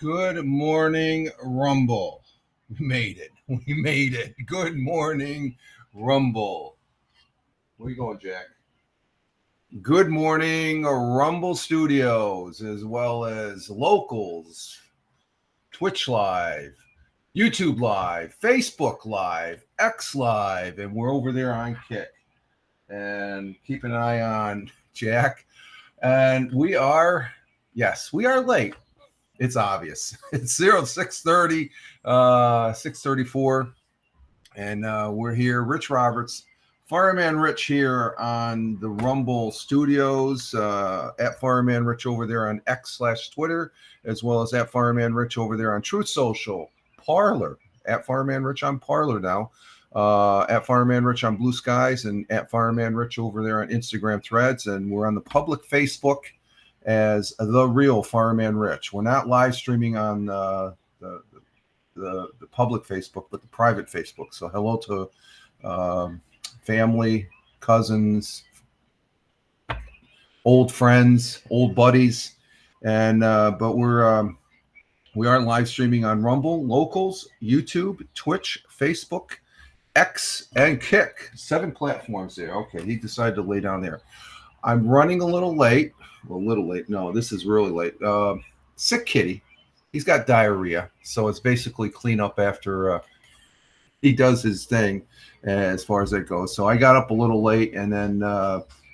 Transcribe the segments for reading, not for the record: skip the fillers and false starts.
Good morning, Rumble. We made it. We made it. Good morning, Rumble. Where you going, Jack? Good morning, Rumble Studios, as well as Locals, Twitch Live, YouTube Live, Facebook Live, X Live, and we're over there on Kick. And keep an eye on Jack. And we are late. It's obvious. It's 6:30, 6:34, and we're here. Rich Roberts, Fireman Rich here on the Rumble Studios, at Fireman Rich over there on X/Twitter, as well as at Fireman Rich over there on Truth Social, Parler, at Fireman Rich on Parler now, at Fireman Rich on Blue Skies, and at Fireman Rich over there on Instagram Threads, and we're on the public Facebook as the real Fireman Rich. We're not live streaming on the public Facebook, but the private Facebook. So hello to family, cousins, old friends, old buddies, and but we are live streaming on Rumble, Locals, YouTube, Twitch, Facebook, X, and Kick. 7 platforms there. Okay, he decided to lay down there. I'm running a little late. Well, a little late. No, this is really late. Sick kitty. He's got diarrhea. So it's basically clean up after he does his thing as far as that goes. So I got up a little late, and then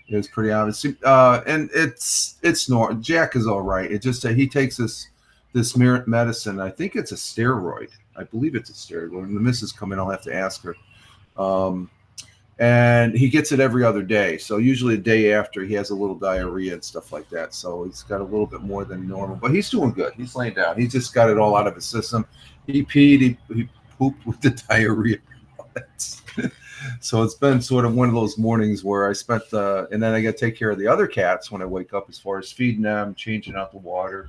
it was pretty obvious. And it's normal. Jack is all right. It just he takes this medicine. I think it's a steroid. I believe it's a steroid. When the missus come in, I'll have to ask her. And he gets it every other day. So usually a day after, he has a little diarrhea and stuff like that. So he's got a little bit more than normal. But he's doing good. He's laying down. He just got it all out of his system. He peed. He pooped with the diarrhea. So it's been sort of one of those mornings where I spent and then I got to take care of the other cats when I wake up, as far as feeding them, changing out the water,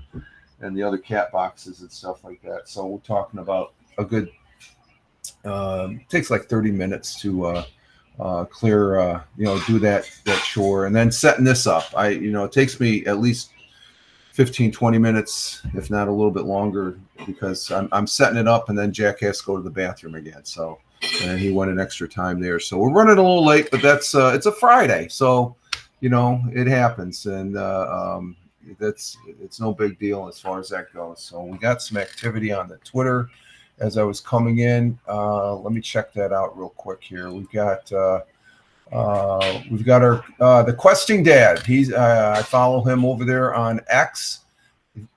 and the other cat boxes and stuff like that. So we're talking about a good takes like 30 minutes to clear, do that chore, and then setting this up. It takes me at least 15, 20 minutes, if not a little bit longer, because I'm setting it up, and then Jack has to go to the bathroom again. So, and he went an extra time there. So we're running a little late, but that's it's a Friday, so it happens, and it's no big deal as far as that goes. So we got some activity on the Twitter as I was coming in. Let me check that out real quick here. We've got our the Questing Dad. He's I follow him over there on X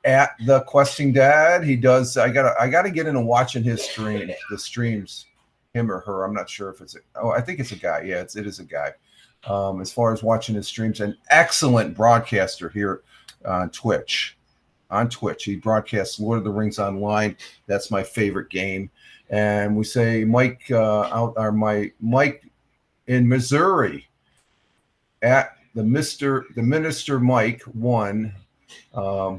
at the Questing Dad. He does. I gotta get into watching his streams, him or her. I'm not sure if it's I think it's a guy. Yeah, it is a guy. As far as watching his streams, an excellent broadcaster here on Twitch. He broadcasts Lord of the Rings Online. That's my favorite game. And we say Mike Mike in Missouri at the Minister Mike 1,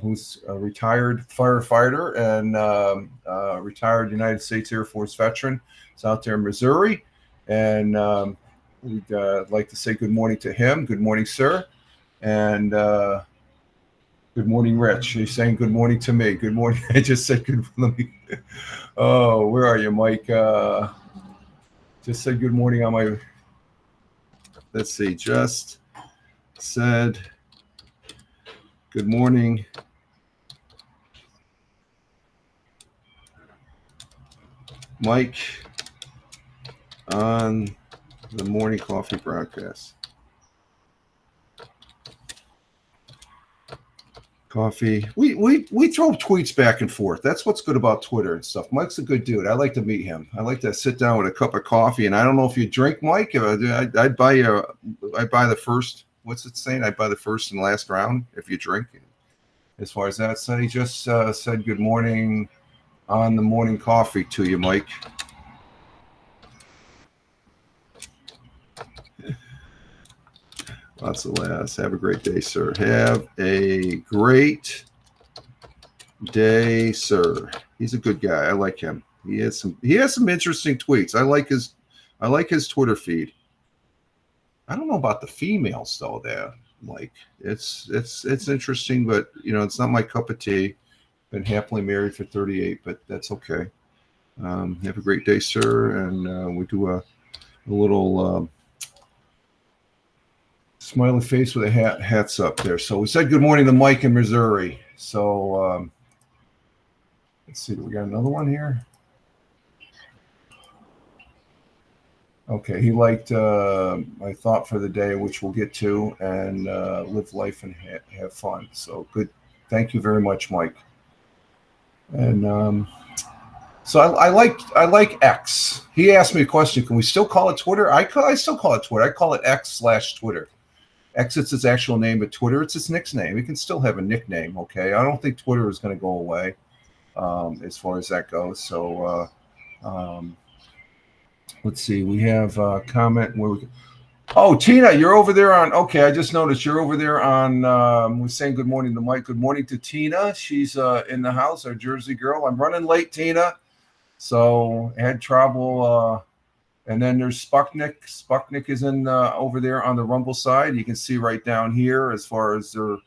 who's a retired firefighter and retired United States Air Force veteran. It's out there in Missouri. And we'd like to say good morning to him. Good morning, sir. And good morning, Rich. He's saying good morning to me. Good morning. I just said good morning. Oh, where are you, Mike? Just said good morning on my... Let's see, just said good morning. Mike on the morning coffee broadcast. Coffee. We throw tweets back and forth. That's what's good about Twitter and stuff. Mike's a good dude. I like to meet him. I like to sit down with a cup of coffee. And I don't know if you drink, Mike. I'd buy the first. What's it saying? I'd buy the first and last round if you drink. As far as that, so he just said good morning on the morning coffee to you, Mike. Lots of laughs. Have a great day, sir. Have a great day, sir. He's a good guy. I like him. He has some interesting tweets. I like his Twitter feed. I don't know about the females though. There, like it's interesting, but it's not my cup of tea. Been happily married for 38, but that's okay. Have a great day, sir. And we do a little. Smiley face with a hats up there. So we said good morning to Mike in Missouri. So let's see. Do we got another one here? Okay. He liked my thought for the day, which we'll get to, and live life and have fun. So good. Thank you very much, Mike. And so I like X. He asked me a question. Can we still call it Twitter? I still call it Twitter. I call it X/Twitter. X, it's his actual name, but Twitter, it's his nickname. He can still have a nickname, okay? I don't think Twitter is going to go away as far as that goes. So let's see. We have a comment where oh, Tina, you're over there on, okay, I just noticed you're over there on, we're saying good morning to Mike. Good morning to Tina. She's in the house, our Jersey girl. I'm running late, Tina. So I had trouble. And then there's Sputnik. Sputnik is in over there on the Rumble side. You can see right down here as far as they're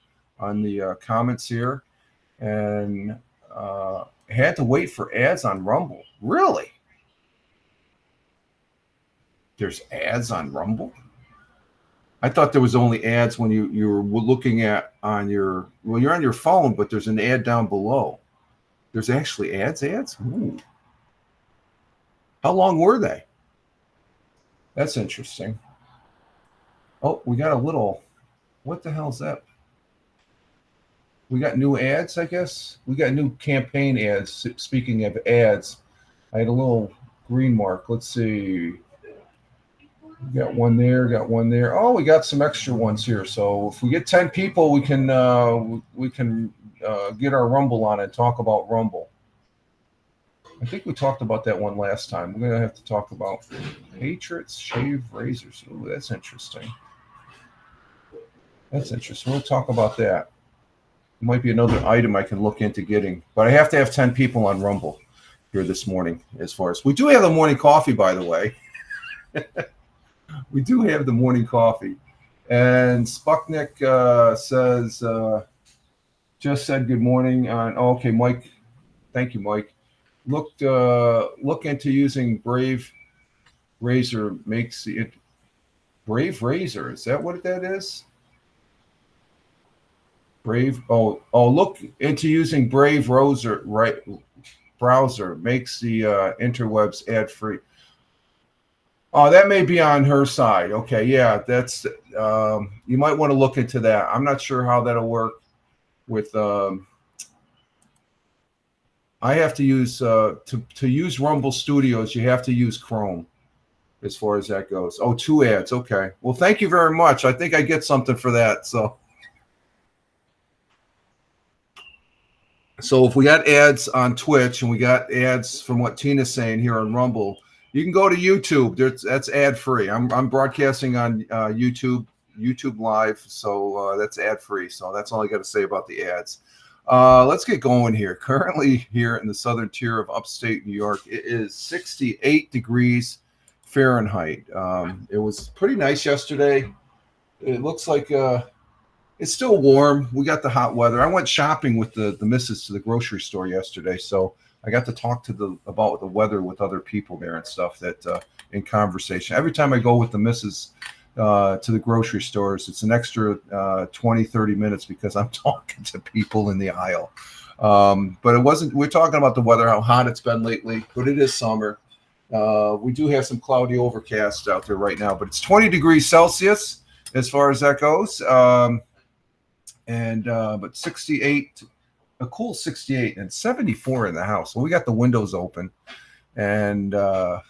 on the comments here. And had to wait for ads on Rumble. Really? There's ads on Rumble? I thought there was only ads when you were looking at you're on your phone, but there's an ad down below. There's actually ads? Ooh. How long were they? That's interesting. Oh, we got a little, what the hell is that? We got new ads, I guess. We got new campaign ads. Speaking of ads, I had a little green mark. Let's see. Got one there, Oh, we got some extra ones here. So if we get 10 people, we can get our Rumble on and talk about Rumble. I think we talked about that one last time. We're going to have to talk about Patriots shave razors. Ooh, that's interesting. We'll talk about that. It might be another item I can look into getting. But I have to have 10 people on Rumble here this morning as far as... We do have the morning coffee, by the way. We do have the morning coffee. And Sputnik says... just said good morning. Okay, Mike. Thank you, Mike. Look into using Brave Razor makes it Brave Razor. Is that what that is? Brave. Look into using Brave Razor. Right, browser makes the interwebs ad free. Oh, that may be on her side. Okay, yeah, that's you might want to look into that. I'm not sure how that'll work with. I have to use to use Rumble Studios. You have to use Chrome as far as that goes. Oh, 2 ads. Okay. Well, thank you very much. I think I get something for that. So if we got ads on Twitch and we got ads from what Tina's saying here on Rumble, you can go to YouTube. That's ad free. I'm broadcasting on YouTube Live, so that's ad free. So that's all I got to say about the ads. Let's get going here. Currently here in the southern tier of upstate New York, it is 68 degrees Fahrenheit. It was pretty nice yesterday. It looks like it's still warm. We got the hot weather. I went shopping with the missus to the grocery store yesterday, so I got to talk to about the weather with other people there and stuff that in conversation. Every time I go with the missus to the grocery stores, it's an extra 20, 30 minutes because I'm talking to people in the aisle. But it wasn't, we're talking about the weather, how hot it's been lately, but it is summer. We do have some cloudy overcast out there right now, but it's 20 degrees Celsius as far as that goes. But 68, a cool 68 and 74 in the house. So we got the windows open and to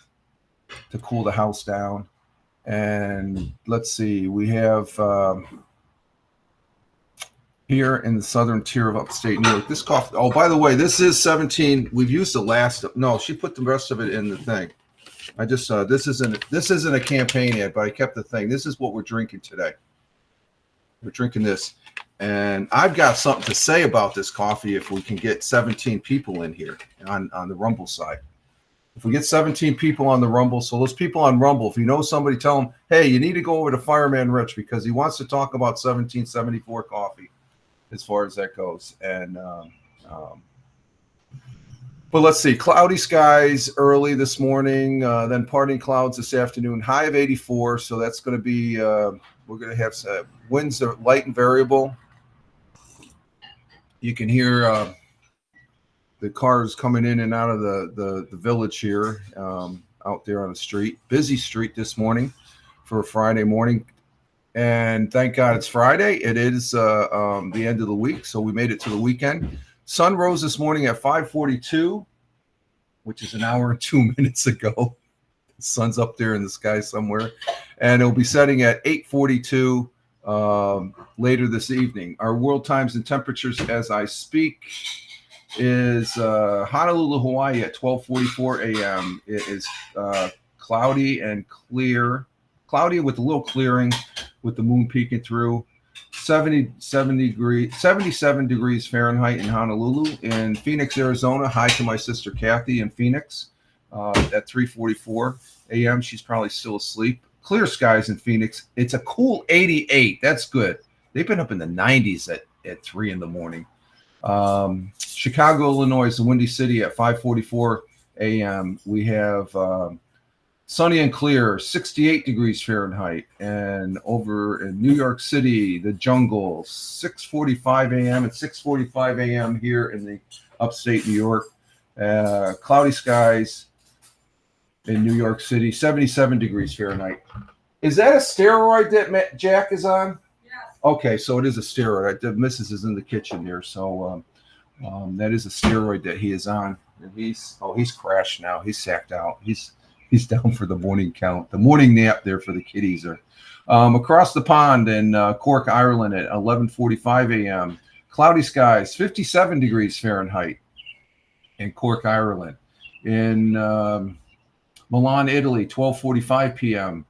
cool the house down. And let's see, we have here in the southern tier of upstate New York, this coffee. Oh, by the way, this is 17. We've used the last. No, she put the rest of it in the thing. I just this isn't a campaign ad, but I kept the thing. This is what we're drinking today. We're drinking this. And I've got something to say about this coffee if we can get 17 people in here on the Rumble side. If we get 17 people on the Rumble, so those people on Rumble, if you know somebody, tell them, hey, you need to go over to Fireman Rich because he wants to talk about 1774 coffee as far as that goes. And but let's see, cloudy skies early this morning, then parting clouds this afternoon, high of 84. So that's going to be, we're going to have winds are light and variable. You can hear the cars coming in and out of the village here out there on the street. Busy street this morning for a Friday morning. And thank God it's Friday. It is the end of the week, so we made it to the weekend. Sun rose this morning at 5:42, which is an hour and 2 minutes ago. The sun's up there in the sky somewhere. And it'll be setting at 8:42 later this evening. Our world times and temperatures as I speak is Honolulu, Hawaii at 12:44 a.m. It is cloudy and clear. Cloudy with a little clearing with the moon peeking through. 77 degrees Fahrenheit in Honolulu. In Phoenix, Arizona, hi to my sister Kathy in Phoenix at 3:44 a.m. She's probably still asleep. Clear skies in Phoenix. It's a cool 88. That's good. They've been up in the 90s at 3 in the morning. Chicago, Illinois, the Windy City at 5:44 a.m. We have sunny and clear, 68 degrees Fahrenheit. And over in New York City, the jungle, 6:45 a.m. and 6:45 a.m. here in the upstate New York. Cloudy skies in New York City, 77 degrees Fahrenheit. Is that a steroid that Jack is on? Yes. Okay, so it is a steroid. The missus is in the kitchen here, so that is a steroid that he is on. And he's crashed now. He's sacked out. He's down for the morning count, the morning nap there for the kiddies. Across the pond in Cork, Ireland at 11:45 a.m. Cloudy skies, 57 degrees Fahrenheit in Cork, Ireland. In Milan, Italy, 12:45 p.m.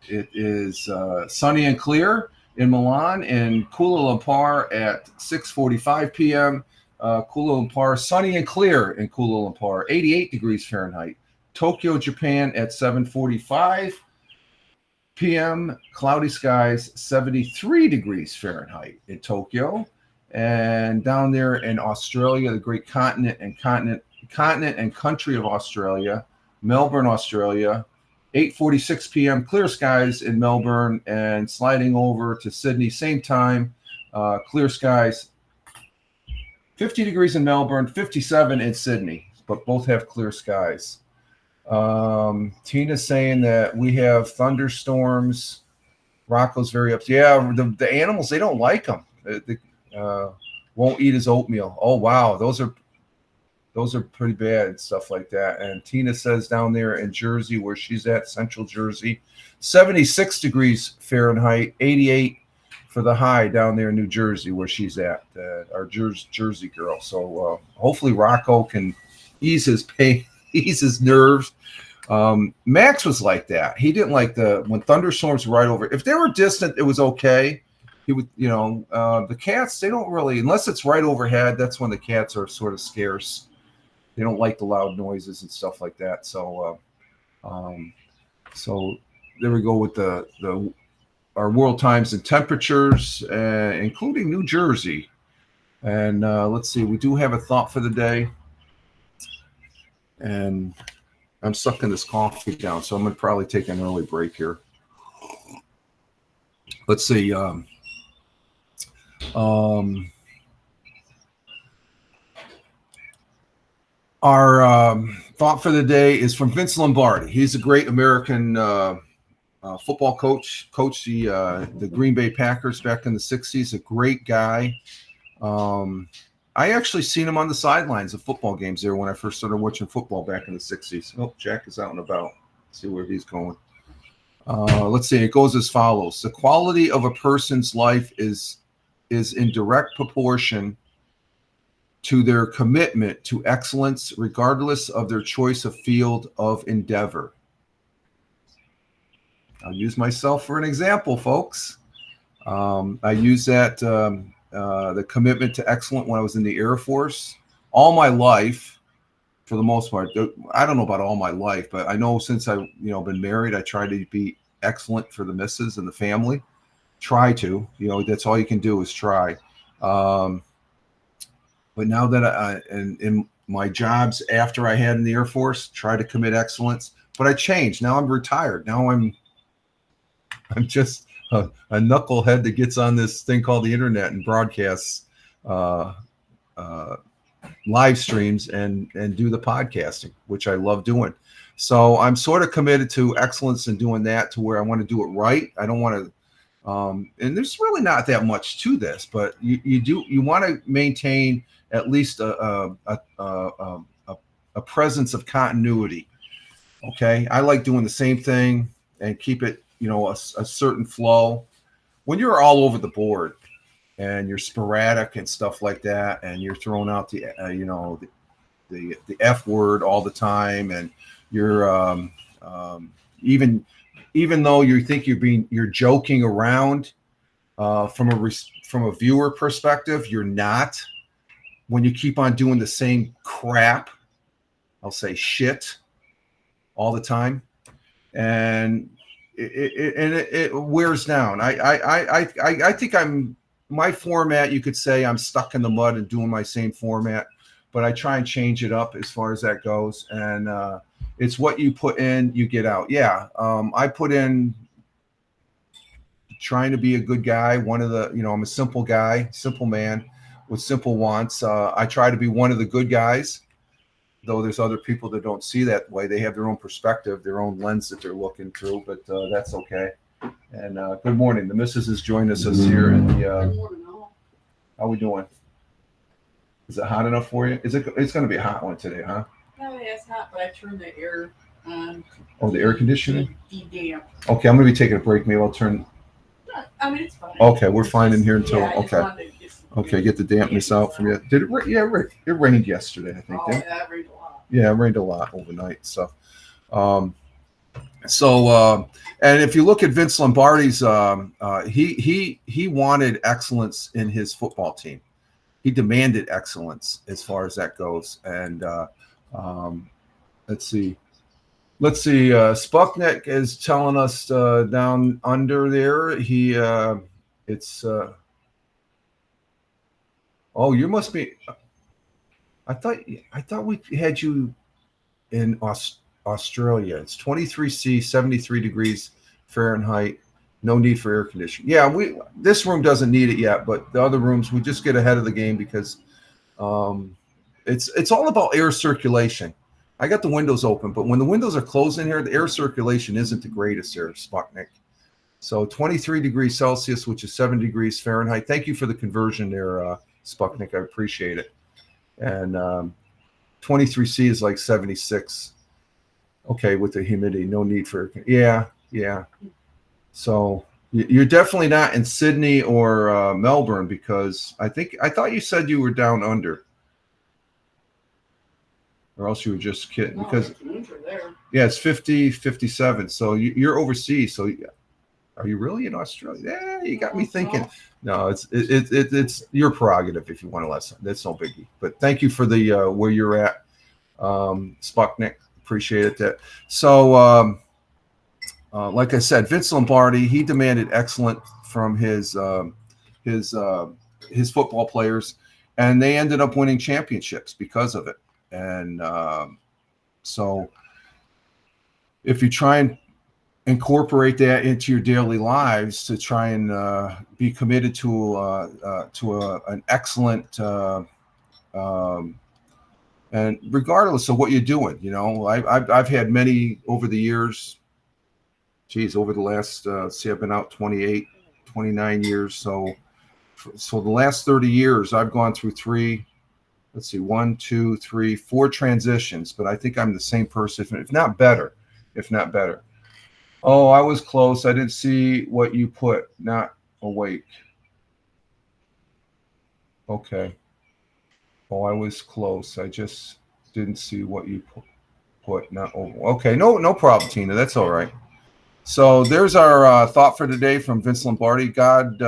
It is sunny and clear in Milan. And Kuala Lumpur at 6:45 p.m. Kuala Lumpur, sunny and clear in Kuala Lumpur, 88 degrees Fahrenheit. Tokyo, Japan at 7:45 p.m. Cloudy skies, 73 degrees Fahrenheit in Tokyo. And down there in Australia, the great continent and country of Australia, Melbourne, Australia, 8:46 p.m. Clear skies in Melbourne, and sliding over to Sydney, same time, clear skies. 50 degrees in Melbourne, 57 in Sydney, but both have clear skies. Tina's saying that we have thunderstorms. Rocco's very upset. Yeah, the animals, they don't like them. They won't eat his oatmeal. Oh wow, those are pretty bad, stuff like that. And Tina says down there in Jersey, where she's at, Central Jersey, 76 degrees Fahrenheit, 88 for the high down there in New Jersey, where she's at, our Jersey girl. So hopefully Rocco can ease his pain, ease his nerves. Max was like that. He didn't like when thunderstorms were right over. If they were distant, it was okay. He would, the cats, they don't really, unless it's right overhead, that's when the cats are sort of scarce. They don't like the loud noises and stuff like that. So, so there we go with our world times and temperatures, including New Jersey. And let's see, we do have a thought for the day. And I'm sucking this coffee down, so I'm going to probably take an early break here. Let's see. Our thought for the day is from Vince Lombardi. He's a great American football coach. Coached the Green Bay Packers back in the 60s. A great guy. I actually seen him on the sidelines of football games there when I first started watching football back in the 60s. Oh, Jack is out and about. Let's see where he's going. Let's see. It goes as follows. The quality of a person's life is in direct proportion to their commitment to excellence, regardless of their choice of field of endeavor. I'll use myself for an example, folks. I use that the commitment to excellence when I was in the Air Force. All my life, for the most part, I don't know about all my life, but I know since I've been married, I try to be excellent for the missus and the family. Try to, that's all you can do is try. But now that in my jobs after I had in the Air Force, try to commit excellence. But I changed. Now I'm retired. Now I'm just a knucklehead that gets on this thing called the internet and broadcasts live streams and do the podcasting, which I love doing. So I'm sort of committed to excellence and doing that, to where I want to do it right. I don't want to, and there's really not that much to this, but you want to maintain at least a presence of continuity. Okay, I like doing the same thing and keep it, a certain flow. When you're all over the board and you're sporadic and stuff like that, and you're throwing out the F word all the time, and you're even though you think you're joking around, from a viewer perspective, you're not. When you keep on doing the same crap, I'll say shit, all the time, and it wears down. I think my format, you could say I'm stuck in the mud and doing my same format, but I try and change it up as far as that goes. And it's what you put in, you get out. Yeah, I put in trying to be a good guy. I'm a simple guy, simple man with simple wants. I try to be one of the good guys, though there's other people that don't see that way. They have their own perspective, their own lens that they're looking through, but that's okay. And good morning. The missus has joined us here in the. How we doing? Is it hot enough for you? It's going to be a hot one today, huh? No, it's not, but I turned the air on. Oh, the air conditioning? Damp. Okay, I'm going to be taking a break. Maybe I'll turn. I mean, it's fine. Okay, we're fine in here until. Yeah, okay, get the dampness out from you. Did it rain? Yeah, it rained yesterday, I think. Yeah, it rained a lot. Yeah, it rained a lot overnight. So, and if you look at Vince Lombardi's, he wanted excellence in his football team. He demanded excellence as far as that goes. And let's see. Sputnik is telling us down under there. Oh, you must be. I thought we had you in Australia. It's 23°C, 73 degrees Fahrenheit. No need for air conditioning. Yeah, we this room doesn't need it yet, but the other rooms we just get ahead of the game because um, it's all about air circulation. I got the windows open, but when the windows are closed in here, the air circulation isn't the greatest here, Sputnik. So 23 degrees Celsius, which is 7 degrees Fahrenheit. Thank you for the conversion there, Sputnik. I appreciate it. And 23°C is like 76. Okay, with the humidity, no need for yeah, yeah. So you're definitely not in Sydney or Melbourne because I thought you said you were down under, or else you were just kidding. No, Because it's winter there. yeah, it's 50, 57. So you're overseas. So are you really in Australia? Yeah, you got me thinking. No, it's your prerogative if you want to listen. That's no biggie. But thank you for the where you're at, Sputnik. Appreciate it. Like I said, Vince Lombardi, he demanded excellence from his football players, and they ended up winning championships because of it. And so, if you try and incorporate that into your daily lives to try and be committed to an excellent and regardless of what you're doing, I've had many over the years. Geez, over the last I've been out 28, 29 years. So the last 30 years, I've gone through one, two, three, four transitions. But I think I'm the same person, if not better, Oh, I was close. I didn't see what you put. Not awake. Okay. Oh, I was close. I just didn't see what you put. Not over. Okay. No problem, Tina. That's all right. So there's our thought for today from Vince Lombardi. God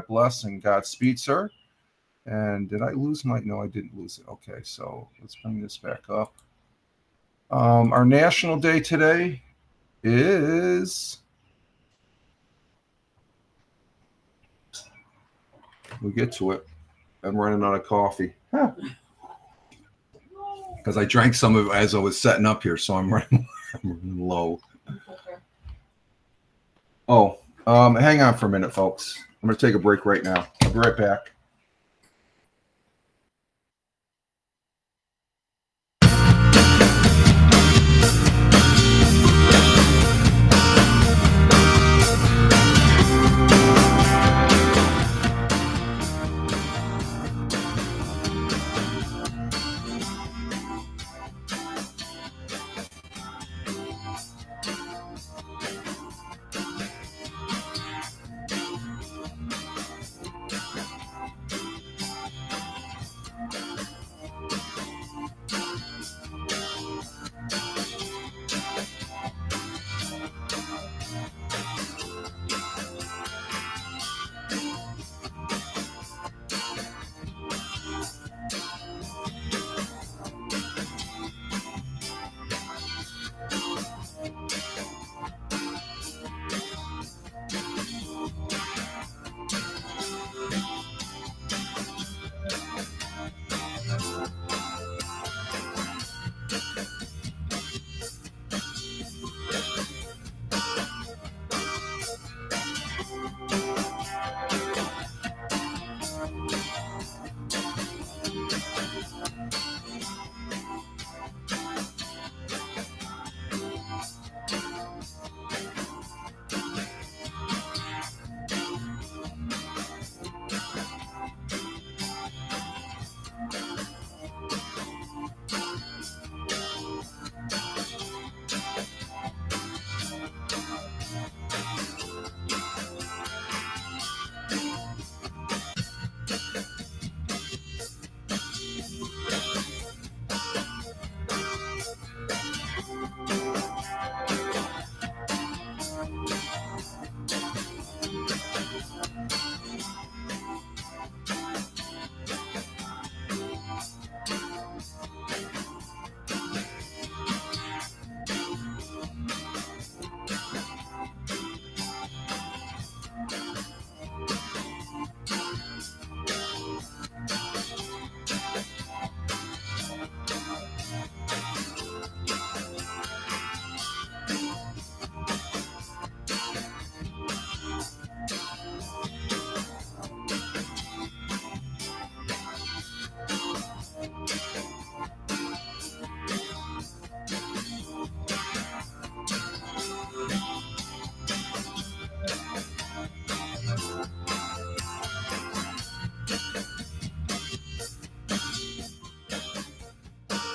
bless and Godspeed, sir. And did I lose my? No, I didn't lose it. Okay. So let's bring this back up. Our national day today is. We get to it. I'm running out of coffee because I drank some of it as I was setting up here, so I'm running low. Okay. Oh, hang on for a minute, folks. I'm going to take a break right now. I'll be right back.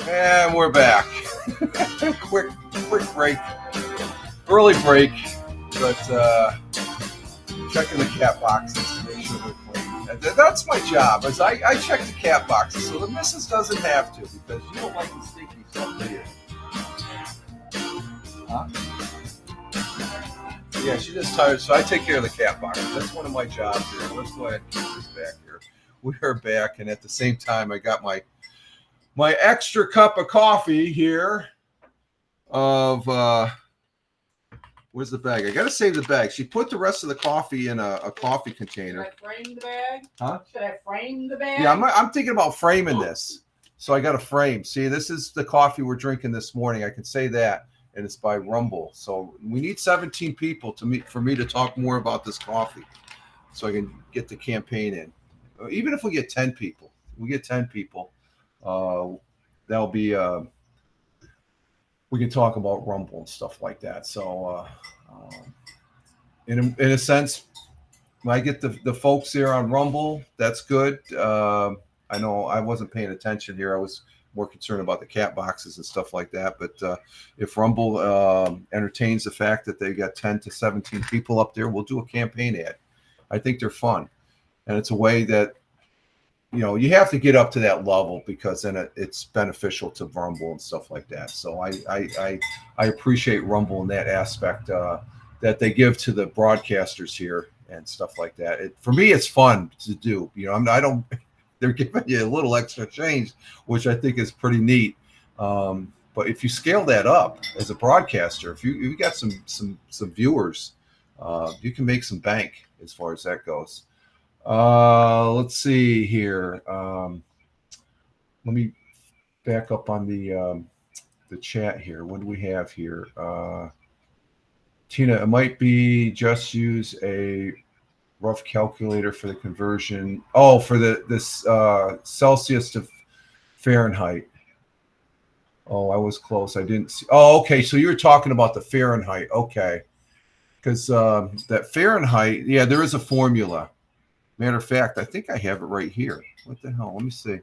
And we're back. quick break. Early break, but checking the cat boxes to make sure they're clean. That's my job. As I check the cat boxes, so the missus doesn't have to, because you don't like the stinky stuff, do you? Huh? Yeah, she's just tired, so I take care of the cat boxes. That's one of my jobs here. Let's go ahead and keep this back here. We are back, and at the same time, I got my extra cup of coffee here of where's the bag? I gotta save the bag. She put the rest of the coffee in a coffee container. Should I frame the bag? Huh? Should I frame the bag? Yeah, I'm thinking about framing this. So I got a frame. See, this is the coffee we're drinking this morning. I can say that, and it's by Rumble. So we need 17 people for me to talk more about this coffee, so I can get the campaign in. Even if we get 10 people, that'll be we can talk about Rumble and stuff like that. So in a sense, when I get the folks here on Rumble, that's good. I know I wasn't paying attention here. I was more concerned about the cat boxes and stuff like that. But if Rumble entertains the fact that they got 10 to 17 people up there, we'll do a campaign ad. I think they're fun, and it's a way that, you have to get up to that level, because then it's beneficial to Rumble and stuff like that. So I appreciate Rumble in that aspect, that they give to the broadcasters here and stuff like that. For me, it's fun to do. They're giving you a little extra change, which I think is pretty neat. But if you scale that up as a broadcaster, if you got some viewers, you can make some bank as far as that goes. Let's see here. Let me back up on the chat here. What do we have here? Tina, it might be just use a rough calculator for the conversion. Oh, for this Celsius to Fahrenheit. Oh, I was close. I didn't see. Oh, okay. So you were talking about the Fahrenheit. Okay. Because that Fahrenheit, yeah, there is a formula. Matter of fact, I think I have it right here. What the hell? Let me see.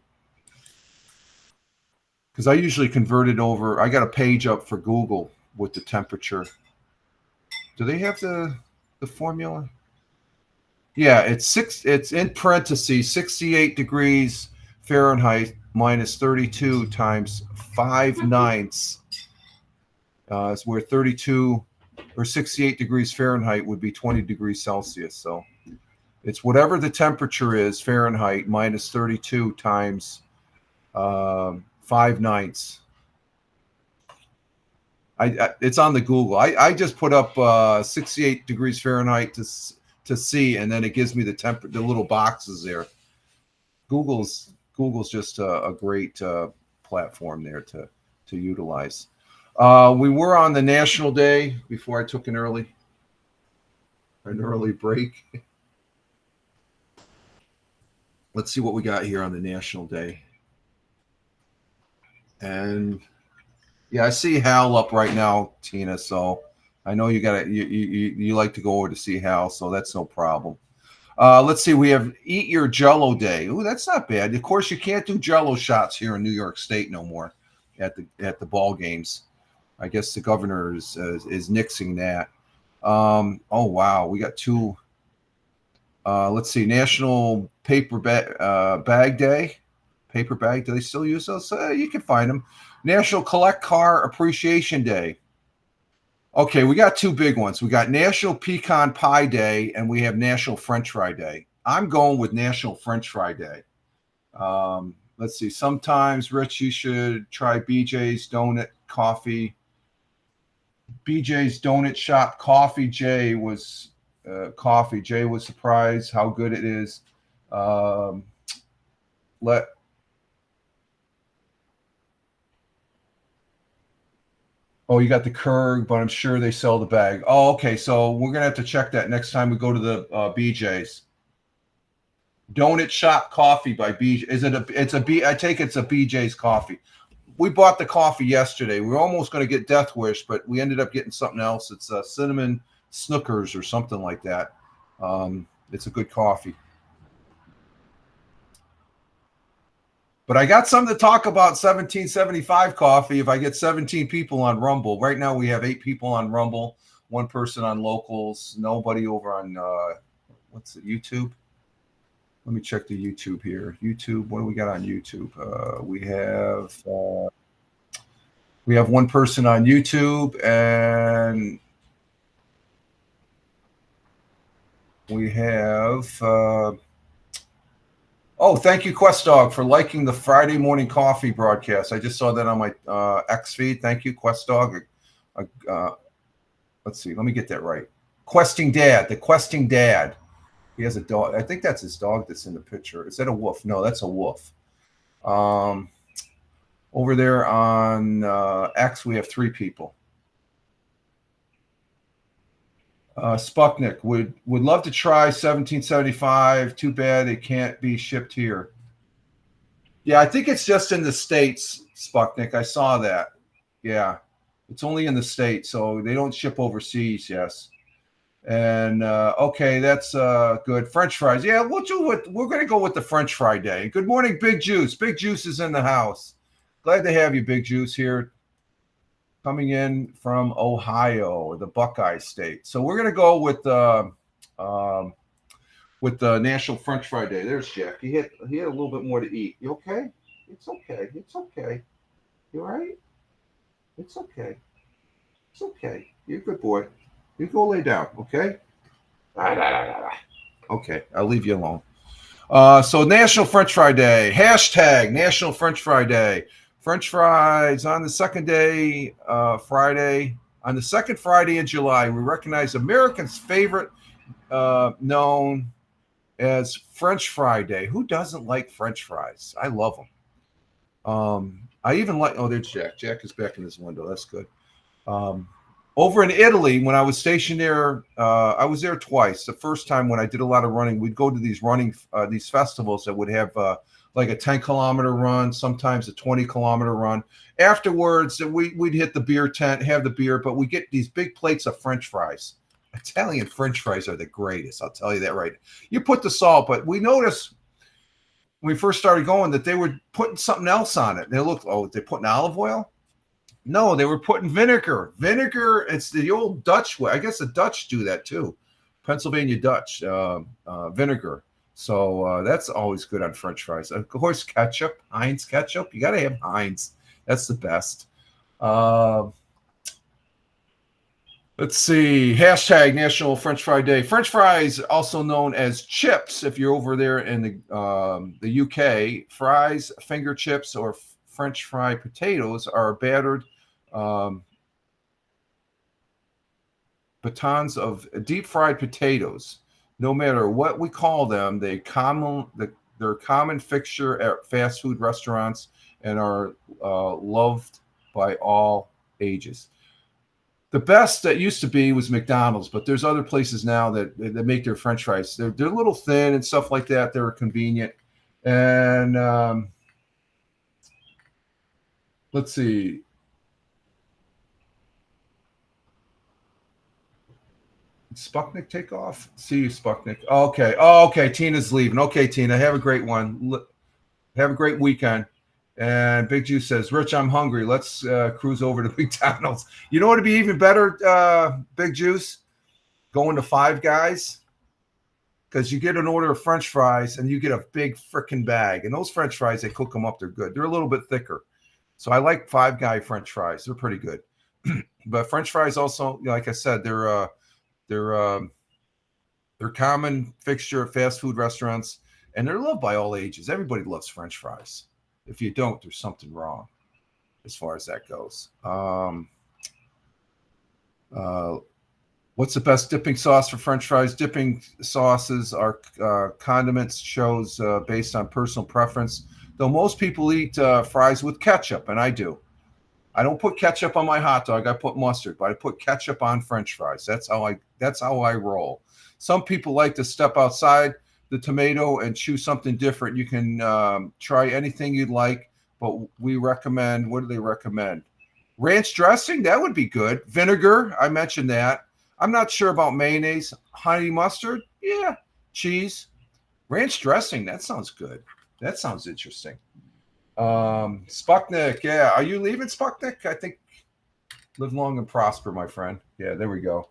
Because I usually convert it over. I got a page up for Google with the temperature. Do they have the formula? Yeah, it's in parentheses, 68 degrees Fahrenheit minus 32 times 5/9. It's where 32 or 68 degrees Fahrenheit would be 20 degrees Celsius. So it's whatever the temperature is, Fahrenheit minus 32 times 5/9. It's on the Google. I just put up 68 degrees Fahrenheit to see, and then it gives me the little boxes there. Google's just a great platform there to utilize. We were on the National Day before I took an early break. Let's see what we got here on the National Day. And yeah, I see Hal up right now, Tina. So I know you like to go over to see Hal, so that's no problem. Let's see. We have Eat Your Jello Day. Ooh, that's not bad. Of course, you can't do Jello shots here in New York State no more at the ball games. I guess the governor is nixing that. Oh wow, we got two. Let's see. National Paper Bag Day. Paper bag. Do they still use those? You can find them. National Collect Car Appreciation Day. Okay, we got two big ones. We got National Pecan Pie Day, and we have National French Fry Day. I'm going with National French Fry Day. Let's see. Sometimes, Rich, you should try BJ's Donut Coffee. BJ's Donut Shop Coffee. Jay was surprised how good it is. Oh, you got the Keurig, but I'm sure they sell the bag. Oh, okay. So we're gonna have to check that next time we go to the BJ's. Donut Shop Coffee by BJ. I take it's a BJ's coffee. We bought the coffee yesterday. We were almost going to get Death Wish, but we ended up getting something else. It's cinnamon Snookers or something like that. It's a good coffee. But I got something to talk about 1775 coffee if I get 17 people on Rumble. Right now we have 8 people on Rumble, 1 person on Locals, nobody over on what's it, YouTube? Let me check the YouTube here. YouTube, what do we got on YouTube? We have 1 person on YouTube, and we have thank you, Quest Dog, for liking the Friday morning coffee broadcast. I just saw that on my X feed. Thank you, Quest Dog. Let's see. Let me get that right. Questing Dad, the Questing Dad. He has a dog. I think that's his dog that's in the picture. Is that a wolf? No, that's a wolf. Over there on X, we have 3 people. Sputnik would love to try 1775. Too bad it can't be shipped here. Yeah, I think it's just in the States, Sputnik. I saw that. Yeah, it's only in the States, so they don't ship overseas. Yes. And okay, that's good. French fries. Yeah, we're going to go with the French fry day. Good morning, Big Juice. Big Juice is in the house. Glad to have you, Big Juice, here. Coming in from Ohio, the Buckeye State. So we're going to go with the National French Fry Day. There's Jack. He had a little bit more to eat. You okay? It's okay. It's okay. You all right? It's okay. It's okay. You're a good boy. You go lay down, okay? Okay, I'll leave you alone. So National French Fry Day. Hashtag National French Fry Day. French fries on the second day, Friday. On the second Friday in July, we recognize Americans' favorite, known as French Fry Day. Who doesn't like French fries? I love them. I even like, there's Jack. Jack is back in his window. That's good. Over in Italy, when I was stationed there, I was there twice. The first time when I did a lot of running, we'd go to these these festivals that would have like a 10-kilometer run, sometimes a 20-kilometer run. Afterwards, we'd hit the beer tent, have the beer, but we get these big plates of French fries. Italian French fries are the greatest. I'll tell you that right. You put the salt, but we noticed when we first started going that they were putting something else on it. They looked, they're putting olive oil? No, they were putting vinegar. Vinegar, it's the old Dutch way. I guess the Dutch do that too. Pennsylvania Dutch, vinegar. So that's always good on French fries. Of course, ketchup, Heinz ketchup. You got to have Heinz. That's the best. Let's see. Hashtag National French Fry Day. French fries, also known as chips, if you're over there in the UK, fries, finger chips, or French fry potatoes are battered batons of deep fried potatoes. No matter what we call them, they're a common fixture at fast food restaurants and are loved by all ages. The best that used to be was McDonald's, but there's other places now that make their French fries. They're a little thin and stuff like that. They're convenient. And let's see. Sputnik take off? See you, Sputnik. Okay. Oh, okay. Tina's leaving. Okay, Tina. Have a great one. Have a great weekend. And Big Juice says, Rich, I'm hungry. Let's cruise over to McDonald's. You know what would be even better, Big Juice? Going to Five Guys. Because you get an order of French fries and you get a big freaking bag. And those French fries, they cook them up. They're good. They're a little bit thicker. So I like Five Guy French fries. They're pretty good. But French fries also, like I said, they're common fixture at fast food restaurants, and they're loved by all ages. Everybody loves French fries. If you don't, there's something wrong as far as that goes. What's the best dipping sauce for French fries? Dipping sauces are condiments chose based on personal preference. Though most people eat fries with ketchup, and I do. I don't put ketchup on my hot dog. I put mustard, but I put ketchup on French fries. That's how I roll. Some people like to step outside the tomato and choose something different. You can try anything you'd like, but we recommend, what do they recommend? Ranch dressing, that would be good. Vinegar, I mentioned that. I'm not sure about mayonnaise. Honey mustard, yeah. Cheese. Ranch dressing, that sounds good. That sounds interesting. Sputnik, yeah. Are you leaving, Sputnik? I think live long and prosper, my friend. Yeah, there we go.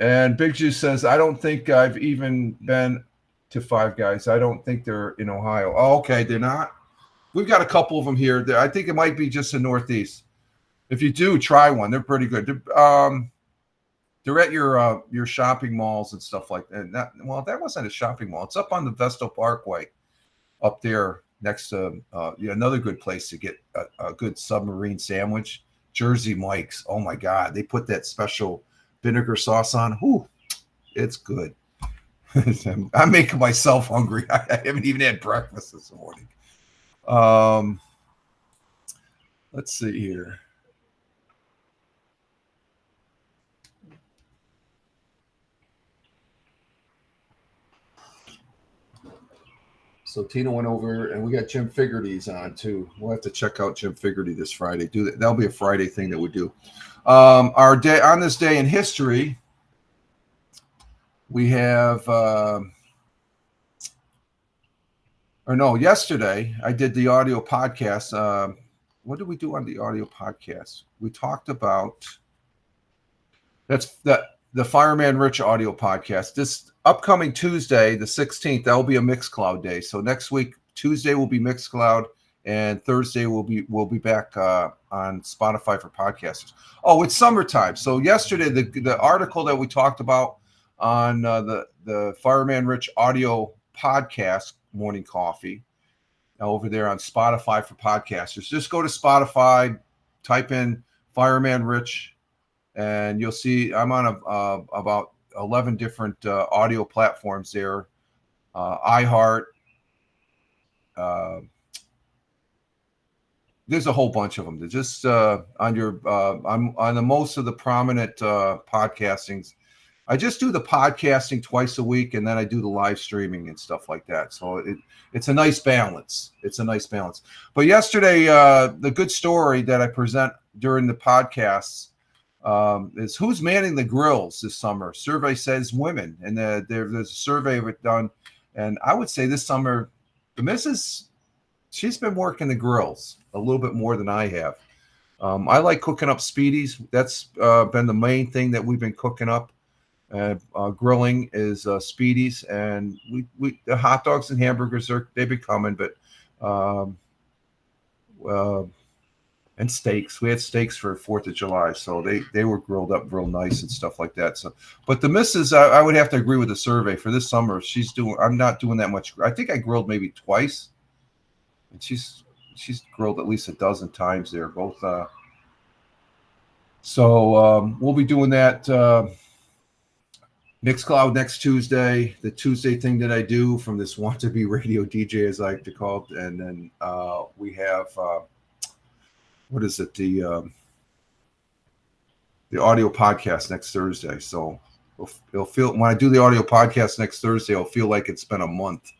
And Big Juice says, I don't think I've even been to Five Guys. I don't think they're in Ohio. Oh, okay, they're not. We've got a couple of them here. I think it might be just the Northeast. If you do, try one. They're pretty good. They're at your shopping malls and stuff like that. That wasn't a shopping mall. It's up on the Vestal Parkway, up there next to another good place to get a good submarine sandwich. Jersey Mike's. Oh my God, they put that special vinegar sauce on. Ooh, it's good. I'm making myself hungry. I haven't even had breakfast this morning. Let's see here. So Tina went over, and we got Jim Figurty's on too. We'll have to check out Jim Figurty this Friday. Do that. That'll be a Friday thing that we do. Our day on this day in history, we have. Yesterday I did the audio podcast. What did we do on the audio podcast? We talked about the Fireman Rich audio podcast. This upcoming Tuesday, the 16th, that will be a Mixcloud day. So next week, Tuesday will be Mixcloud, and Thursday we'll be back on Spotify for podcasters. Oh, it's summertime. So yesterday, the article that we talked about on the Fireman Rich audio podcast, Morning Coffee, over there on Spotify for podcasters. Just go to Spotify, type in Fireman Rich, and you'll see I'm on about 11 different audio platforms there. iHeart. There's a whole bunch of them. They're just on your. I'm on the most of the prominent podcastings. I just do the podcasting twice a week, and then I do the live streaming and stuff like that. So it's a nice balance. But yesterday, the good story that I present during the podcasts is who's manning the grills this summer. Survey says women, and there's a survey of it done. And I would say this summer, the missus, she's been working the grills a little bit more than I have. I like cooking up Speedies. That's been the main thing that we've been cooking up. Grilling is Speedies, and we the hot dogs and hamburgers they've been coming, but and steaks. We had steaks for 4th of July, so they were grilled up real nice and stuff like that. So, but the missus, I would have to agree with the survey for this summer. I'm not doing that much. I think I grilled maybe twice, and she's grilled at least a dozen times there. Both. So we'll be doing that. Mixcloud next Tuesday, the Tuesday thing that I do from this Want to Be Radio DJ, as I like to call it. And then we have, what is it? The audio podcast next Thursday. So it'll feel, when I do the audio podcast next Thursday, it'll feel like it's been a month.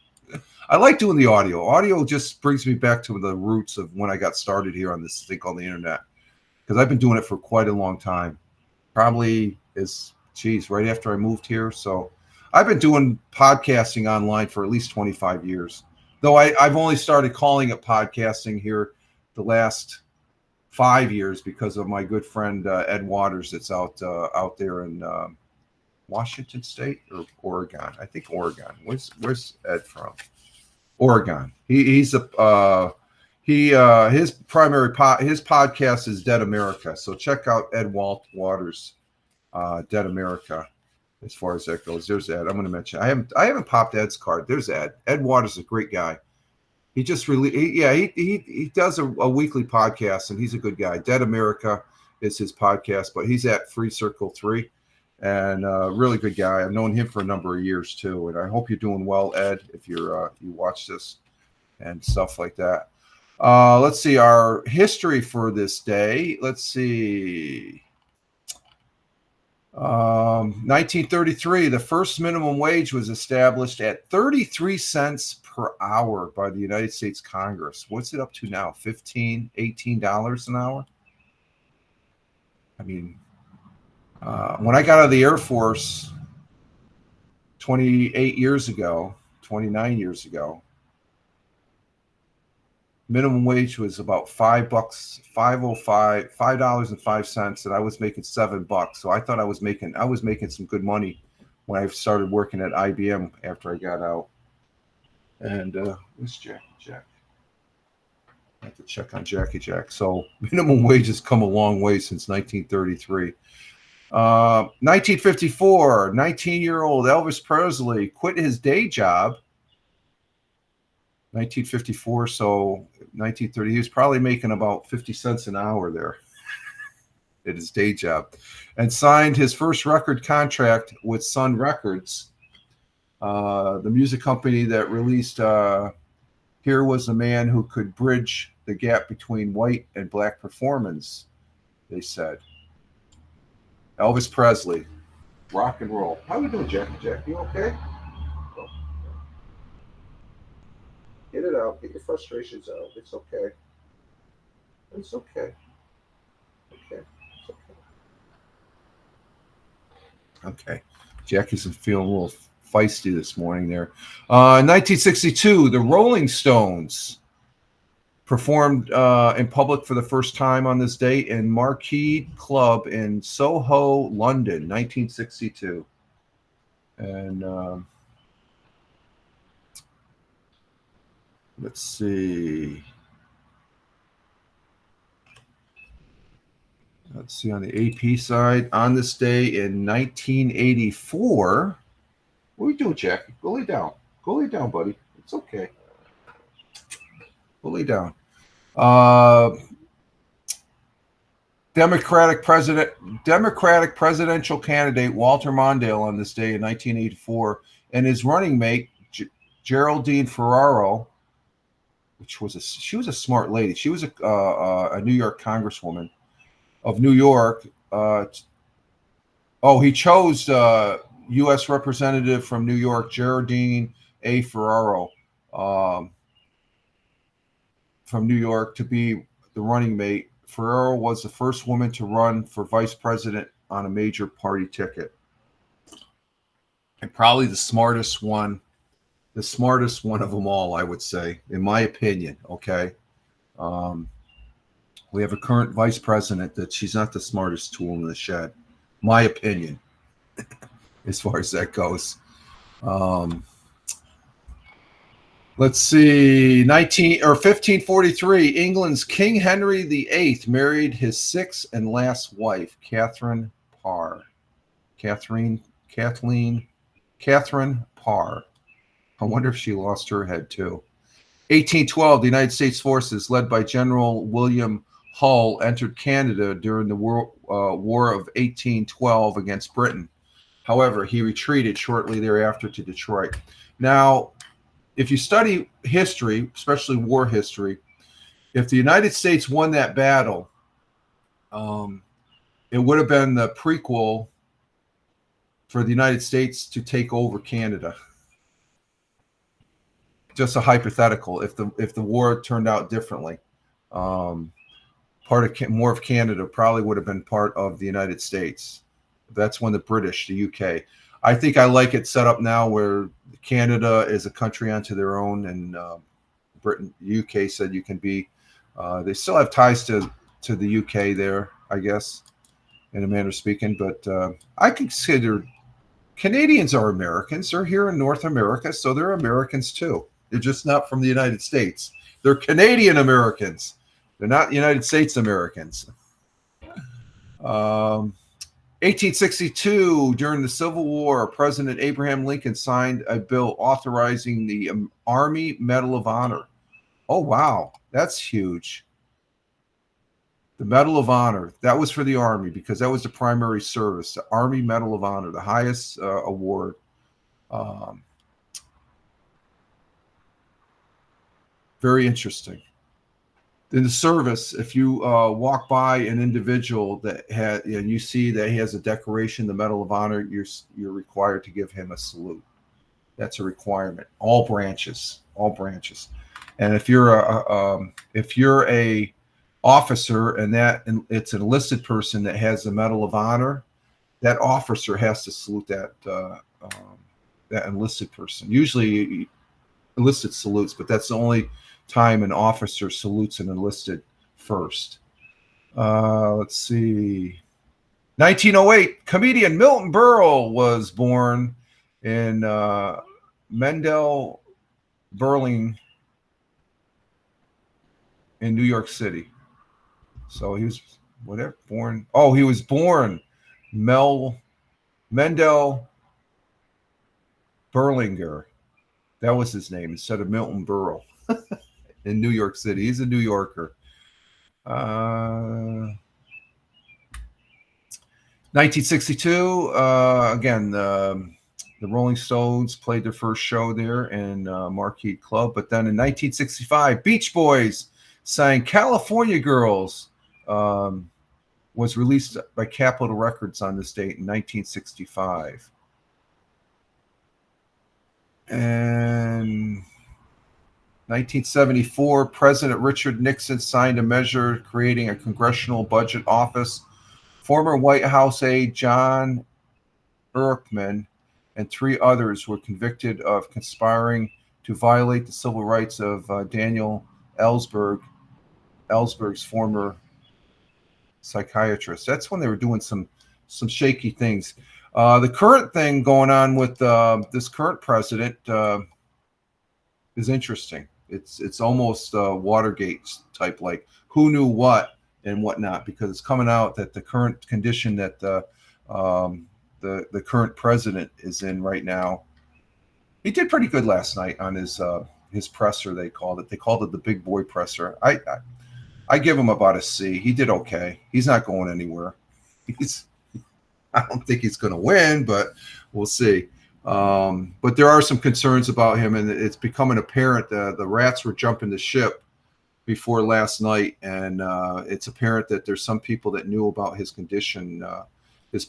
I like doing the audio. Audio just brings me back to the roots of when I got started here on this thing called the internet. Because I've been doing it for quite a long time. Probably right after I moved here. So I've been doing podcasting online for at least 25 years. Though I've only started calling it podcasting here the last 5 years because of my good friend Ed Waters that's out there in Washington State or Oregon. I think Oregon. Where's Ed from? Oregon. His primary his podcast is Dead America. So check out Ed Waters. Dead America, as far as that goes. There's Ed. I'm going to mention. I haven't popped Ed's card. There's Ed. Ed Waters is a great guy. He just he does a weekly podcast, and he's a good guy. Dead America is his podcast, but he's at Free Circle 3, and really good guy. I've known him for a number of years too, and I hope you're doing well, Ed. If you watch this and stuff like that. Let's see our history for this day. Let's see. 1933, the first minimum wage was established at 33 cents per hour by the United States Congress. What's it up to now? $15, $18 an hour? I mean, when I got out of the Air Force 29 years ago, Minimum wage was about $5, 5.05, $5.05, and I was making $7. So I thought I was making some good money when I started working at IBM after I got out. And where's Jack? I have to check on Jackie Jack. So minimum wage has come a long way since 1933. 1954, 19-year-old Elvis Presley quit his day job. 1954, so 1930, he was probably making about 50 cents an hour there at his day job, and signed his first record contract with Sun Records, the music company that released Here Was a Man Who Could Bridge the Gap Between White and Black Performance, they said. Elvis Presley, rock and roll. How we doing, Jackie Jack? You okay? Get it out. Get your frustrations out. It's okay. It's okay. Okay. It's okay. Okay. Jackie's feeling a little feisty this morning there. 1962, the Rolling Stones performed in public for the first time on this date in Marquee Club in Soho, London, 1962. And let's see. Let's see on the AP side. On this day in 1984, what are you doing, Jack? Go lay down. Go lay down, buddy. It's okay. Go lay down. Democratic presidential candidate Walter Mondale on this day in 1984, and his running mate Geraldine Ferraro, she was a smart lady. She was a New York congresswoman of New York. He chose U.S. Representative from New York, Geraldine A. Ferraro, from New York, to be the running mate. Ferraro was the first woman to run for vice president on a major party ticket, and probably the smartest one of them all, I would say, in my opinion. Okay. We have a current vice president that she's not the smartest tool in the shed, my opinion, as far as that goes. Let's see, 1543, England's King Henry VIII married his sixth and last wife, Catherine Parr. Catherine Parr. I wonder if she lost her head too. 1812, the United States forces, led by General William Hull, entered Canada during the War of 1812 against Britain. However, he retreated shortly thereafter to Detroit. Now, if you study history, especially war history, if the United States won that battle, it would have been the prequel for the United States to take over Canada. Just a hypothetical. If the war turned out differently, more of Canada probably would have been part of the United States. That's when the British, the UK. I think I like it set up now where Canada is a country unto their own, and Britain, UK said you can be. They still have ties to the UK there, I guess, in a manner of speaking. But I consider Canadians are Americans. They're here in North America, so they're Americans too. They're just not from the United States. They're Canadian Americans. They're not United States Americans. 1862, during the Civil War, President Abraham Lincoln signed a bill authorizing the Army Medal of Honor. Oh, wow. That's huge. The Medal of Honor. That was for the Army because that was the primary service. The Army Medal of Honor, the highest award. Very interesting. In the service, if you walk by an individual that and you see that he has a decoration, the Medal of Honor, you're required to give him a salute. That's a requirement. All branches. And if you're a officer and it's an enlisted person that has the Medal of Honor, that officer has to salute that enlisted person. Usually enlisted salutes, but that's the only time an officer salutes an enlisted first. Let's see. 1908, comedian Milton Berle was born in Mendel Berling in New York City. So he was born. Oh, he was born Mendel Berlinger. That was his name instead of Milton Berle in New York City. He's a New Yorker. 1962, again, the Rolling Stones played their first show there in Marquee Club. But then in 1965, Beach Boys sang California Girls, was released by Capitol Records on this date in 1965. And 1974, President Richard Nixon signed a measure creating a congressional budget office. Former White House aide John Ehrlichman and 3 others were convicted of conspiring to violate the civil rights of Daniel Ellsberg's former psychiatrist. That's when they were doing some shaky things. The current thing going on with this current president is interesting. It's almost Watergate type, like who knew what and whatnot, because it's coming out that the current condition that the current president is in right now. He did pretty good last night on his presser. They called it the big boy presser. I give him about a C. He did okay. He's not going anywhere. I don't think he's going to win, but we'll see. But there are some concerns about him, and it's becoming apparent the rats were jumping the ship before last night, and it's apparent that there's some people that knew about his condition, the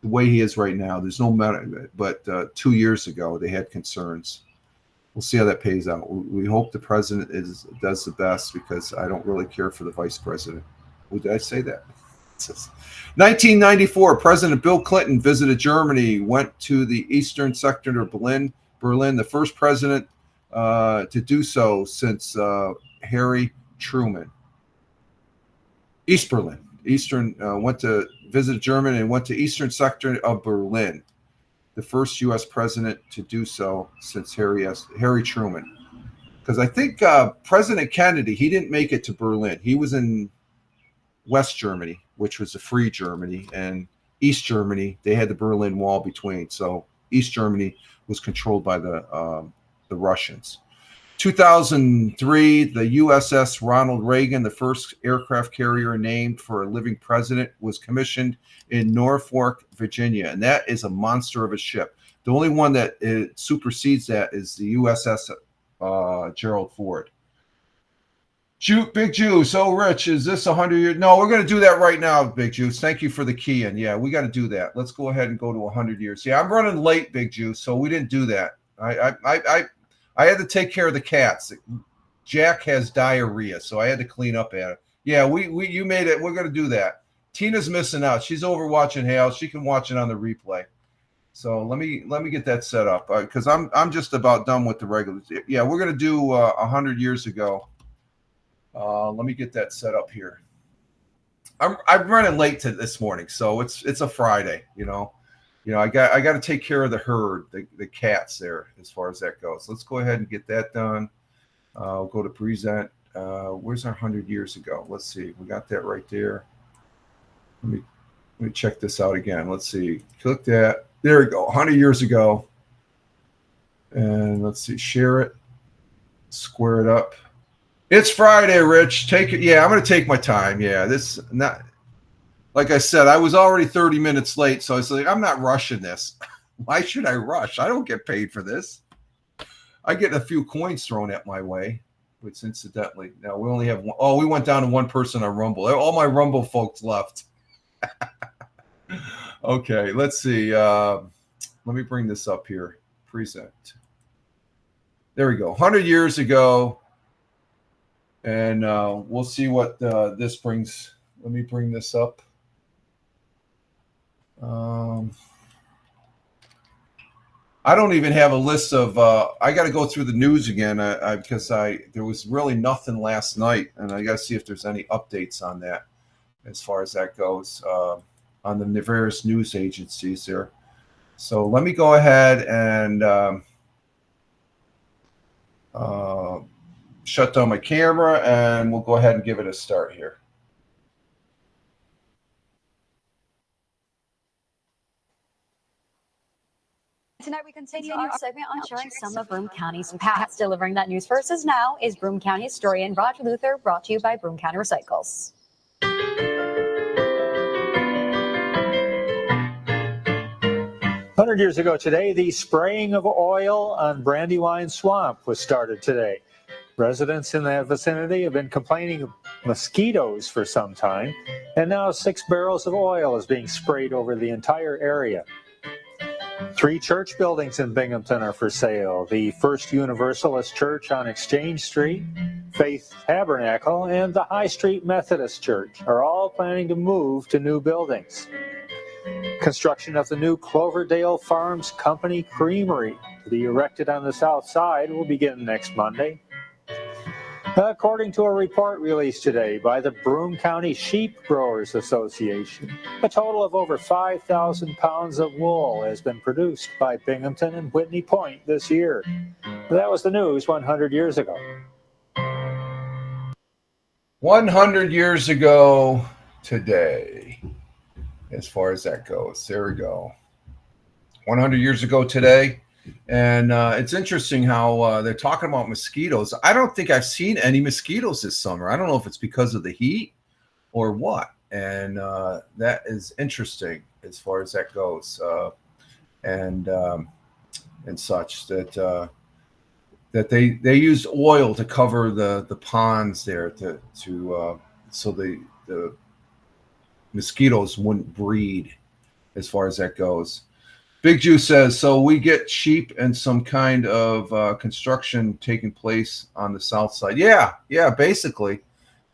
way he is right now. There's no matter, but 2 years ago they had concerns. We'll see how that pays out. We hope the president does the best, because I don't really care for the vice president. Did I say that? 1994, President Bill Clinton visited Germany, went to the eastern sector of Berlin, the first president to do so since Harry Truman. East Berlin. Went to visit Germany and went to eastern sector of Berlin. The first U.S. president to do so since Harry Truman. Because I think President Kennedy, he didn't make it to Berlin. He was in West Germany, which was a free Germany, and East Germany, they had the Berlin Wall between. So East Germany was controlled by the Russians. 2003, the USS Ronald Reagan, the first aircraft carrier named for a living president, was commissioned in Norfolk, Virginia, and that is a monster of a ship. The only one that supersedes that is the USS Gerald Ford. Big Juice. Oh, Rich, is this 100 years? No, we're going to do that right now, Big Juice. Thank you for the key in. Yeah, we got to do that. Let's go ahead and go to 100 years. Yeah, I'm running late, Big Juice, so we didn't do that. I had to take care of the cats. Jack has diarrhea, so I had to clean up at it. Yeah, you made it. We're going to do that. Tina's missing out. She's over watching Hale. She can watch it on the replay. So let me get that set up, because I'm just about done with the regulars. Yeah, we're going to do 100 years ago. Let me get that set up here. I'm running late this morning, so it's a Friday. I got to take care of the herd, the cats there, as far as that goes. Let's go ahead and get that done. I'll go to present. Where's our 100 years ago? Let's see. We got that right there. Let me check this out again. Let's see. Click that. There we go. 100 years ago. And let's see. Share it. Square it up. It's Friday, Rich. Take it. Yeah, I'm going to take my time. Yeah, this not. Like I said, I was already 30 minutes late, so I was like, I'm not rushing this. Why should I rush? I don't get paid for this. I get a few coins thrown at my way, which incidentally, now we only have one. Oh, we went down to one person on Rumble. All my Rumble folks left. Okay, let's see. Let me bring this up here. Present. There we go. 100 years ago. And we'll see what this brings. Let me bring this up. I don't even have a list of. I got to go through the news again because there was really nothing last night, and I got to see if there's any updates on that as far as that goes on the various news agencies there. So let me go ahead and shut down my camera, and we'll go ahead and give it a start here. Tonight we continue our segment on sharing some of Broome County's past. Delivering that news first us now is Broome County historian Roger Luther, brought to you by Broome County Recycles. 100 years ago today, the spraying of oil on Brandywine Swamp was started today. Residents in that vicinity have been complaining of mosquitoes for some time, and now 6 barrels of oil is being sprayed over the entire area. 3 church buildings in Binghamton are for sale. The First Universalist Church on Exchange Street, Faith Tabernacle, and the High Street Methodist Church are all planning to move to new buildings. Construction of the new Cloverdale Farms Company Creamery, to be erected on the south side, will begin next Monday. According to a report released today by the Broome County Sheep Growers Association, a total of over 5,000 pounds of wool has been produced by Binghamton and Whitney Point this year. That was the news 100 years ago. 100 years ago today, as far as that goes. There we go. 100 years ago today. And it's interesting how they're talking about mosquitoes. I don't think I've seen any mosquitoes this summer. I don't know if it's because of the heat or what. And that is interesting as far as that goes. And such that they use oil to cover the ponds there so the mosquitoes wouldn't breed as far as that goes. Big Juice says, so we get sheep and some kind of construction taking place on the south side. Yeah, basically.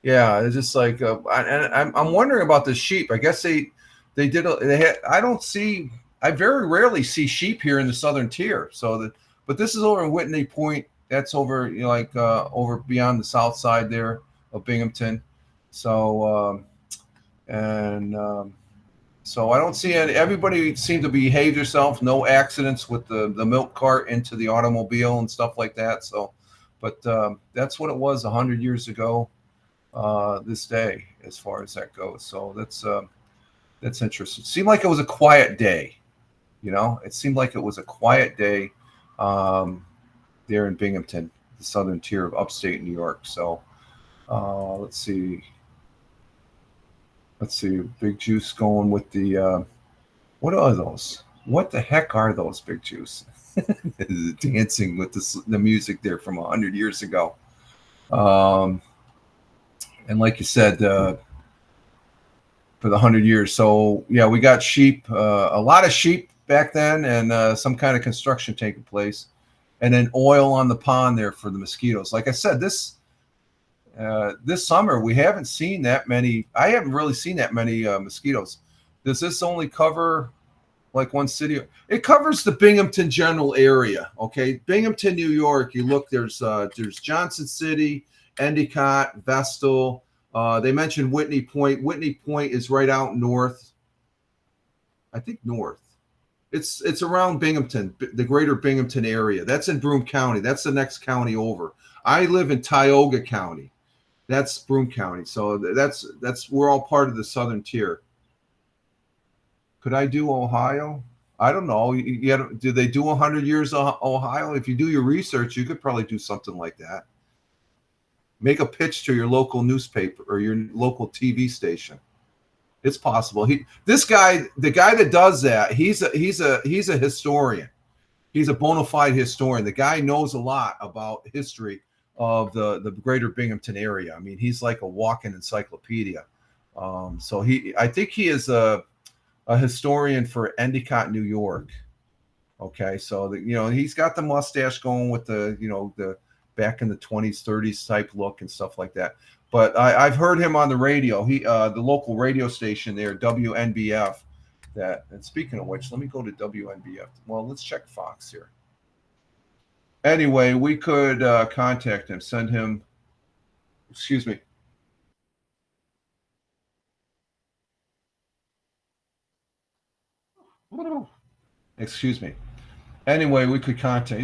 Yeah, it's just like, I'm wondering about the sheep. I guess they had, I very rarely see sheep here in the southern tier. But this is over in Whitney Point. That's over, over beyond the south side there of Binghamton. So, so I don't see any. Everybody seemed to behave themselves. No accidents with the milk cart into the automobile and stuff like that. So, but that's what it was 100 years ago this day, as far as that goes. So that's interesting. It seemed like it was a quiet day. It seemed like it was a quiet day there in Binghamton, the southern tier of upstate New York. So let's see. Big Juice going with the, what are those? What the heck are those, Big Juice? Dancing with the music there from 100 years ago. And like you said, for the 100 years. So, yeah, we got sheep, a lot of sheep back then, and some kind of construction taking place. And then oil on the pond there for the mosquitoes. Like I said, this summer we haven't seen that many. I haven't really seen that many mosquitoes. Does this only cover like one city? It covers the Binghamton general area. Okay, Binghamton, New York. You look, there's Johnson City, Endicott, Vestal. They mentioned Whitney Point. Whitney Point is right out north. I think north. It's around Binghamton, the greater Binghamton area. That's in Broome County. That's the next county over. I live in Tioga County. That's Broome County. So that's we're all part of the southern tier. Could I do Ohio? I don't know. Do they do 100 years of Ohio? If you do your research, you could probably do something like that. Make a pitch to your local newspaper or your local TV station. It's possible. The guy that does that, he's a historian. He's a bona fide historian. The guy knows a lot about history of the greater Binghamton area. I mean, he's like a walking encyclopedia. So I think he is a historian for Endicott, New York. Okay, so he's got the mustache going with the back in the 20s, 30s type look and stuff like that. But I've heard him on the radio. The local radio station there, WNBF, that. And speaking of which, let me go to WNBF. Well, let's check Fox here. Anyway, we could contact him, send him. Excuse me. Excuse me. Anyway, we could contact.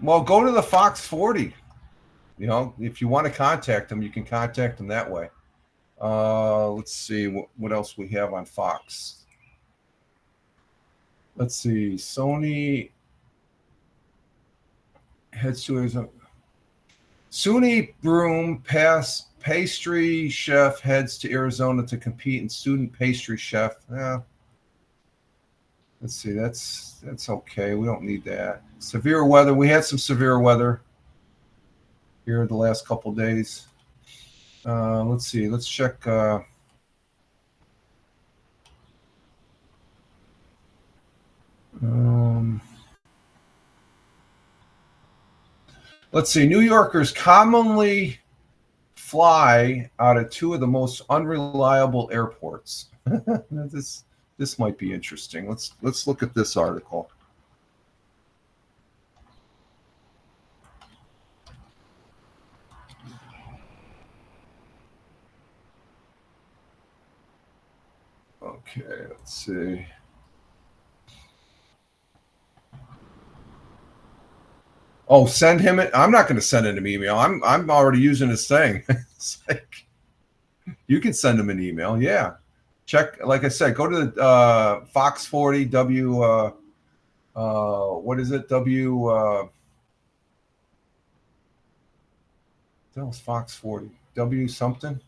Well, go to the Fox 40. If you want to contact them, you can contact them that way. Let's see what else we have on Fox. Let's see. Sony heads to his SUNY Broom pastry chef heads to Arizona to compete in student pastry chef. Let's see. That's okay. We don't need that. Severe weather. We had some severe weather here the last couple of days. Let's see. Let's check. Let's see. New Yorkers commonly fly out of two of the most unreliable airports. This might be interesting. Let's look at this article. Okay, let's see. Oh, send him it. I'm not going to send him an email. I'm already using his thing. It's like, you can send him an email. Yeah. Check, like I said, go to the Fox 40 what is it? That was Fox 40. W something.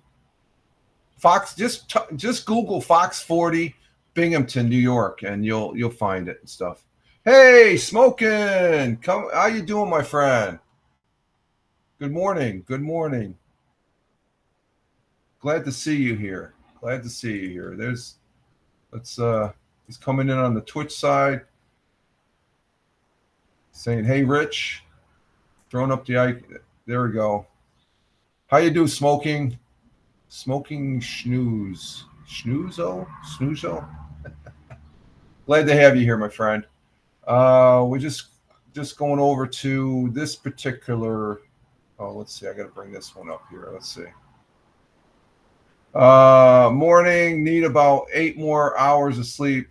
Fox, just Google Fox 40 Binghamton, New York, and you'll find it and stuff. Hey, Smoking, come. How you doing, my friend? Good morning. Good morning. Glad to see you here. He's coming in on the Twitch side, saying, "Hey, Rich," throwing up the icon. There we go. How you do, Smoking Snoozo. Glad to have you here, my friend. We're just going over to this particular. Oh, let's see. I got to bring this one up here. Let's see. Morning. Need about 8 more hours of sleep,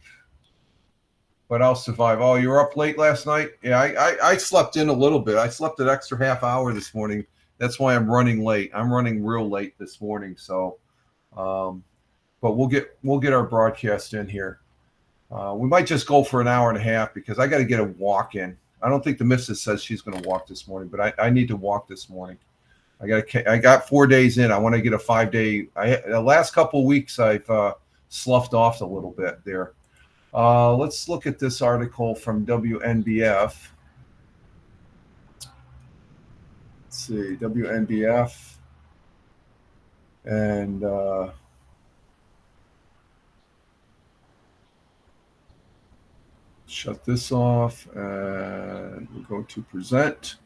but I'll survive. Oh, you were up late last night? Yeah, I slept in a little bit. I slept an extra half hour this morning. That's why I'm running late. I'm running real late this morning. So, but we'll get our broadcast in here. We might just go for an hour and a half because I got to get a walk in. I don't think the missus says she's going to walk this morning, but I need to walk this morning. I got 4 days in. I want to get a 5-day. The last couple of weeks I've sloughed off a little bit there. Let's look at this article from WNBF. Let's see, WNBF, and shut this off, and we're going to present.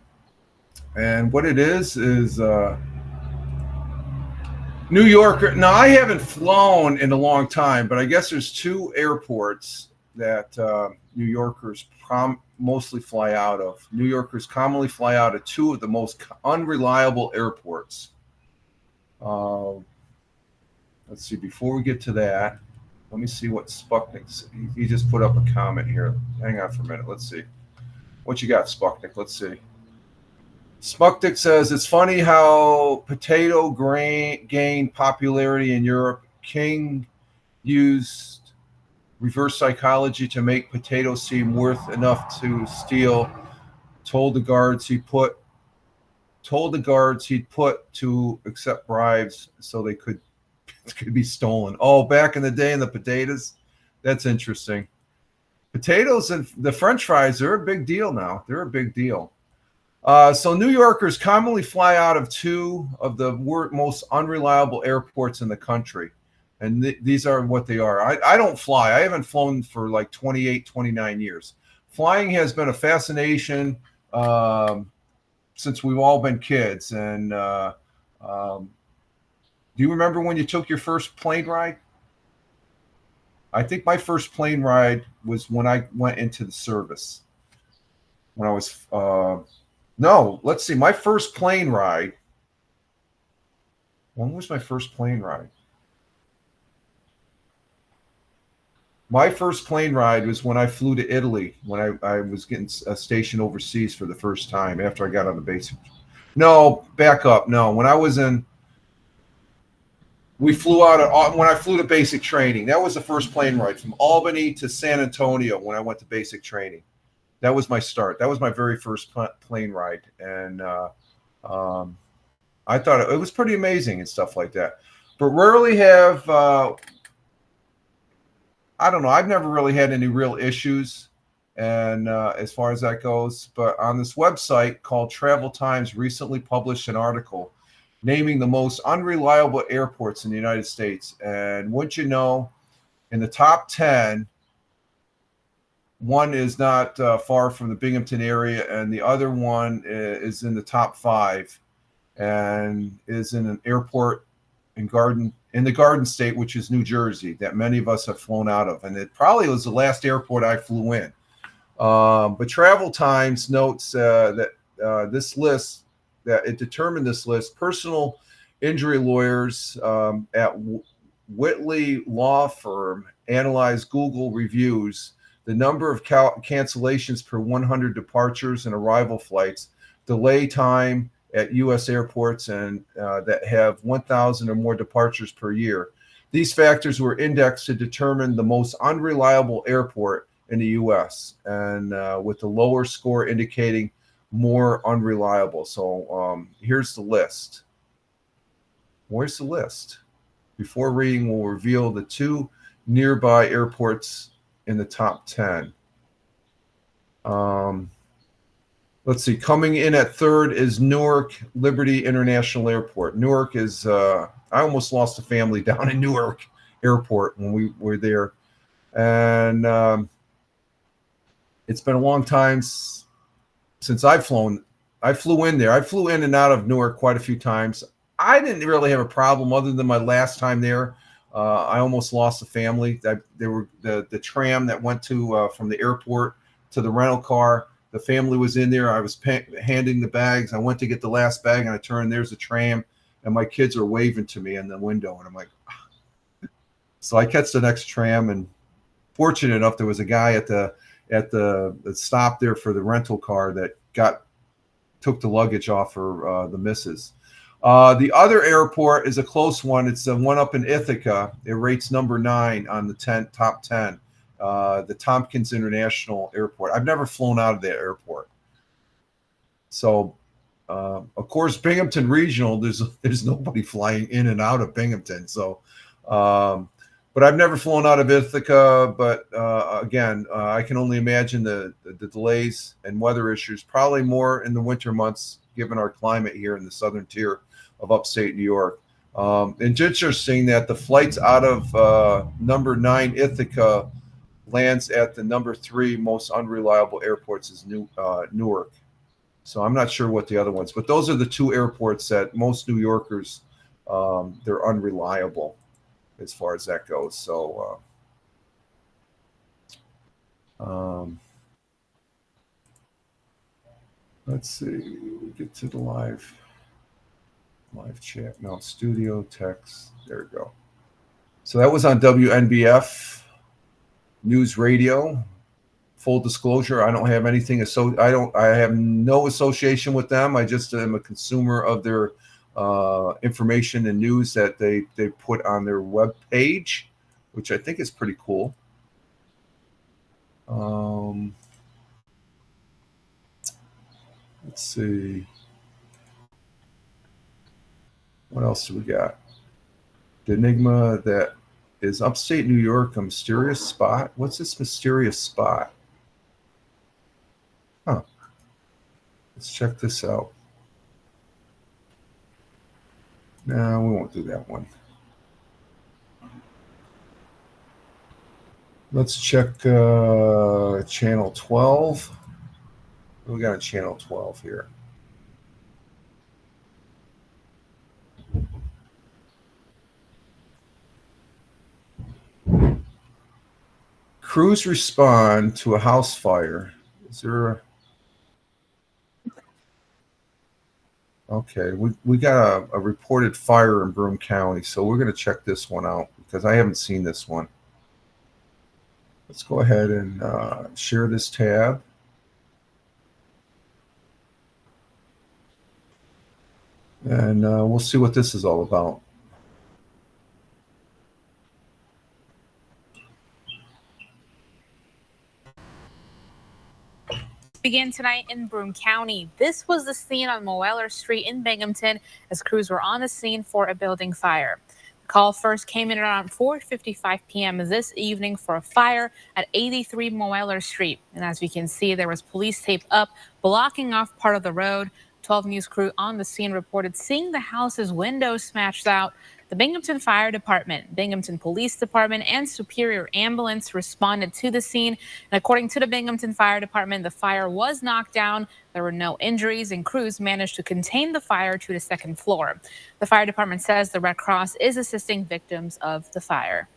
And what it is New Yorker. Now, I haven't flown in a long time, but I guess there's 2 airports that New Yorkers mostly fly out of. New Yorkers commonly fly out of 2 of the most unreliable airports. Let's see. Before we get to that, let me see what Sputnik. He just put up a comment here. Hang on for a minute. Let's see. What you got, Sputnik? Let's see. Sputnik says, it's funny how potato grain gained popularity in Europe. King used reverse psychology to make potatoes seem worth enough to steal. Told the guards he'd put to accept bribes so they could be stolen. Oh, back in the day in the potatoes? That's interesting. Potatoes and the French fries, they're a big deal now. They're a big deal. So New Yorkers commonly fly out of 2 of the most unreliable airports in the country. And these are what they are. I don't fly. I haven't flown for like 28, 29 years. Flying has been a fascination since we've all been kids. And do you remember when you took your first plane ride? I think my first plane ride was when I went into the service. When I was no, let's see. My first plane ride. When was my first plane ride? My first plane ride was when I flew to Italy, when I was getting a station overseas for the first time after I got on the basic. No, back up. No, when I was in, we flew out when I flew to basic training. That was the first plane ride from Albany to San Antonio when I went to basic training. That was my start. That was my very first plane ride. And um, I thought it was pretty amazing and stuff like that. But rarely have I don't know. I've never really had any real issues, and as far as that goes. But on this website called Travel Times, recently published an article naming the most unreliable airports in the United States. And wouldn't you know, in the top 10, one is not far from the Binghamton area, and the other one is in the top 5, and is in an airport in the Garden State, which is New Jersey, that many of us have flown out of, and it probably was the last airport I flew in. But Travel Times notes that this list, that it determined this list. Personal injury lawyers at Whitley Law Firm analyzed Google reviews, the number of cancellations per 100 departures and arrival flights, delay time at U.S. airports, and that have 1,000 or more departures per year. These factors were indexed to determine the most unreliable airport in the U.S., and with the lower score indicating more unreliable. So here's the list. Where's the list? Before reading, we'll reveal the 2 nearby airports in the top 10. Let's see. Coming in at 3rd is Newark Liberty International Airport. Newark is, I almost lost a family down in Newark Airport when we were there. And it's been a long time since I've flown. I flew in there. I flew in and out of Newark quite a few times. I didn't really have a problem other than my last time there. I almost lost a family. There were the tram that went to from the airport to the rental car. The family was in there. I was handing the bags. I went to get the last bag, and I turned. There's a tram, and my kids are waving to me in the window, and I'm like, ah. So I catch the next tram, and fortunate enough, there was a guy at the stop there for the rental car that took the luggage off for the missus. The other airport is a close one. It's the one up in Ithaca. It rates number 9 on the top 10. The Tompkins International Airport. I've never flown out of that airport. So, of course, Binghamton Regional, there's nobody flying in and out of Binghamton. So, but I've never flown out of Ithaca. But again, I can only imagine the delays and weather issues, probably more in the winter months, given our climate here in the southern tier of upstate New York. And it's interesting that the flights out of number 9 Ithaca lands at the number 3 most unreliable airports is Newark. So I'm not sure what the other ones, but those are the 2 airports that most New Yorkers, they're unreliable as far as that goes. So let's see, we get to the live chat. No, studio text. There we go. So that was on WNBF News Radio. Full disclosure, I don't have anything. I have no association with them. I just am a consumer of their information and news that they put on their web page, which I think is pretty cool. Let's see. What else do we got? The enigma that is upstate New York, a mysterious spot. What's this mysterious spot? Huh. Let's check this out. No, we won't do that one. Let's check channel 12. We got a channel 12 here. Crews respond to a house fire. Is there a... Okay, we got a reported fire in Broome County, so we're going to check this one out because I haven't seen this one. Let's go ahead and share this tab. And we'll see what this is all about. Began tonight in Broome County. This was the scene on Moeller Street in Binghamton as crews were on the scene for a building fire. The call first came in around 4:55 p.m. this evening for a fire at 83 Moeller Street. And as we can see, there was police tape up blocking off part of the road. 12 News crew on the scene reported seeing the house's windows smashed out. The Binghamton Fire Department, Binghamton Police Department, and Superior Ambulance responded to the scene. And according to the Binghamton Fire Department, the fire was knocked down. There were no injuries, and crews managed to contain the fire to the second floor. The fire department says the Red Cross is assisting victims of the fire.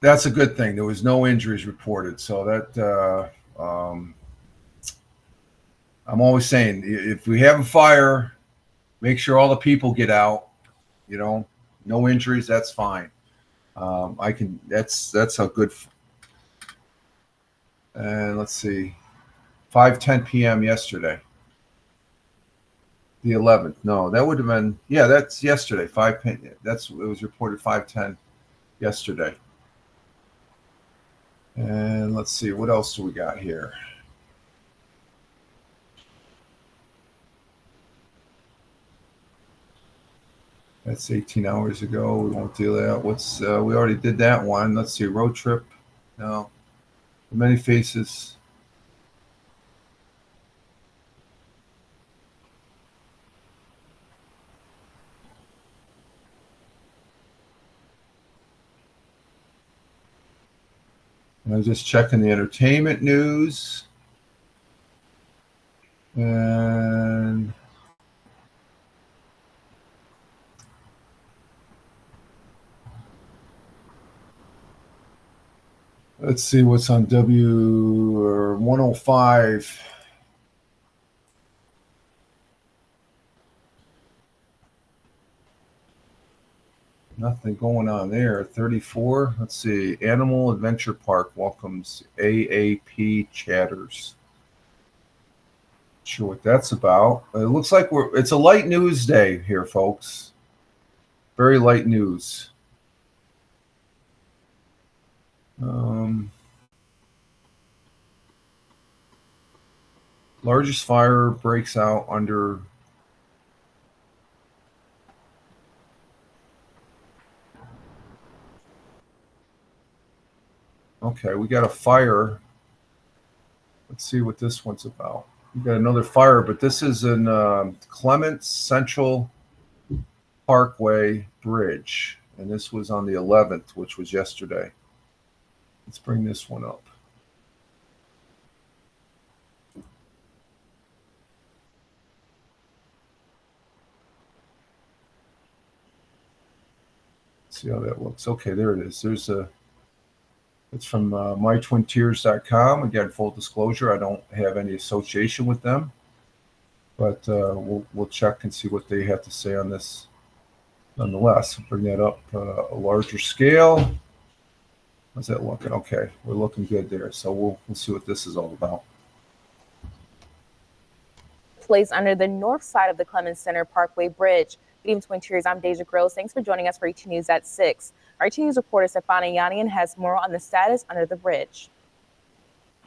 That's a good thing. There was no injuries reported, so that I'm always saying, if we have a fire, make sure all the people get out. You know, no injuries. That's fine. That's a good. And let's see, 5:10 p.m. yesterday. The 11th. No, that would have been, yeah, that's yesterday. It was reported 5:10 yesterday. And let's see, what else do we got here? That's 18 hours ago. We won't do that. We already did that one. Let's see, road trip. No. Many faces. I was just checking the entertainment news. And let's see what's on W105. Nothing going on there. 34. Let's see. Animal Adventure Park welcomes AAP chatters. Not sure what that's about. It looks like it's a light news day here, folks. Very light news. Largest fire breaks out under Okay, we got a fire. Let's see what this one's about. We got another fire, but this is in Clements Central Parkway Bridge, and this was on the 11th, which was yesterday. Let's bring this one up. See how that looks. Okay, there it is. It's from mytwintears.com. Again, full disclosure, I don't have any association with them, but we'll check and see what they have to say on this. Nonetheless, bring that up a larger scale. How's that looking? Okay, we're looking good there. So we'll see what this is all about. Placed under the north side of the Clemens Center Parkway Bridge. Good evening, Twin Tiers. I'm Deja Gross. Thanks for joining us for ET News at 6. Our ET News reporter Stefania Yanian has more on the status under the bridge.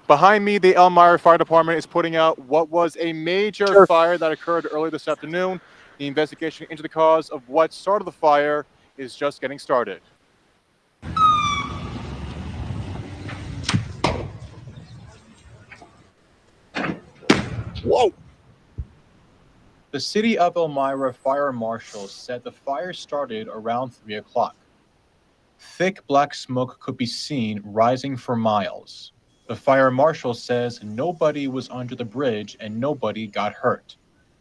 Behind me, the Elmira Fire Department is putting out what was a major fire that occurred early this afternoon. The investigation into the cause of what started the fire is just getting started. Whoa! The city of Elmira fire marshal said the fire started around 3 o'clock. Thick black smoke could be seen rising for miles. The fire marshal says nobody was under the bridge and nobody got hurt.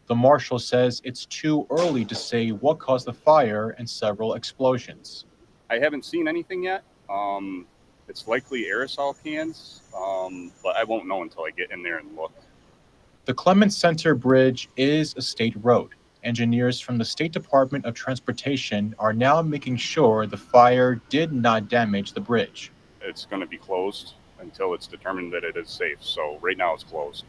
The marshal says it's too early to say what caused the fire and several explosions. I haven't seen anything yet. It's likely aerosol cans, but I won't know until I get in there and look. The Clements Center Bridge is a state road. Engineers from the State Department of Transportation are now making sure the fire did not damage the bridge. It's going to be closed until it's determined that it is safe. So right now it's closed.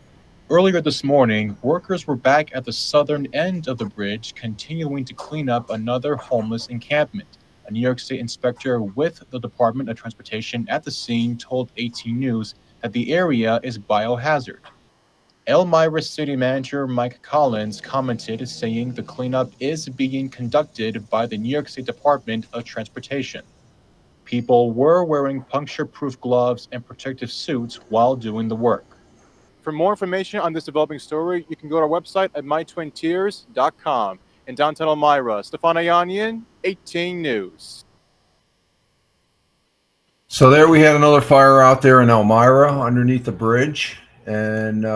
Earlier this morning, workers were back at the southern end of the bridge, continuing to clean up another homeless encampment. A New York State inspector with the Department of Transportation at the scene told 18 News that the area is biohazard. Elmira City Manager Mike Collins commented, saying the cleanup is being conducted by the New York State Department of Transportation. People were wearing puncture-proof gloves and protective suits while doing the work. For more information on this developing story, you can go to our website at mytwintears.com. In downtown Elmira, Stefan Ayanian, 18 News. So there we had another fire out there in Elmira underneath the bridge, and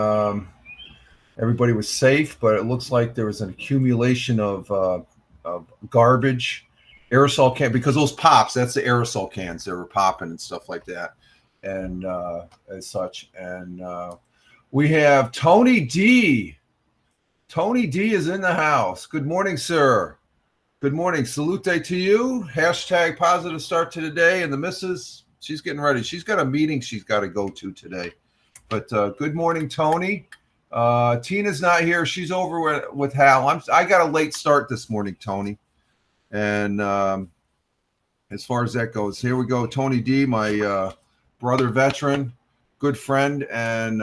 everybody was safe, but it looks like there was an accumulation of garbage, aerosol can, because those pops, that's the aerosol cans that were popping and stuff like that, and as such. And we have Tony D. Tony D is in the house. Good morning, sir. Good morning. Salute to you. Hashtag positive start to the day. And the missus, she's getting ready. She's got a meeting she's got to go to today. But good morning, Tony. Tina's not here. She's over with Hal. I got a late start this morning, Tony. And as far as that goes, here we go. Tony D, my brother veteran, good friend, and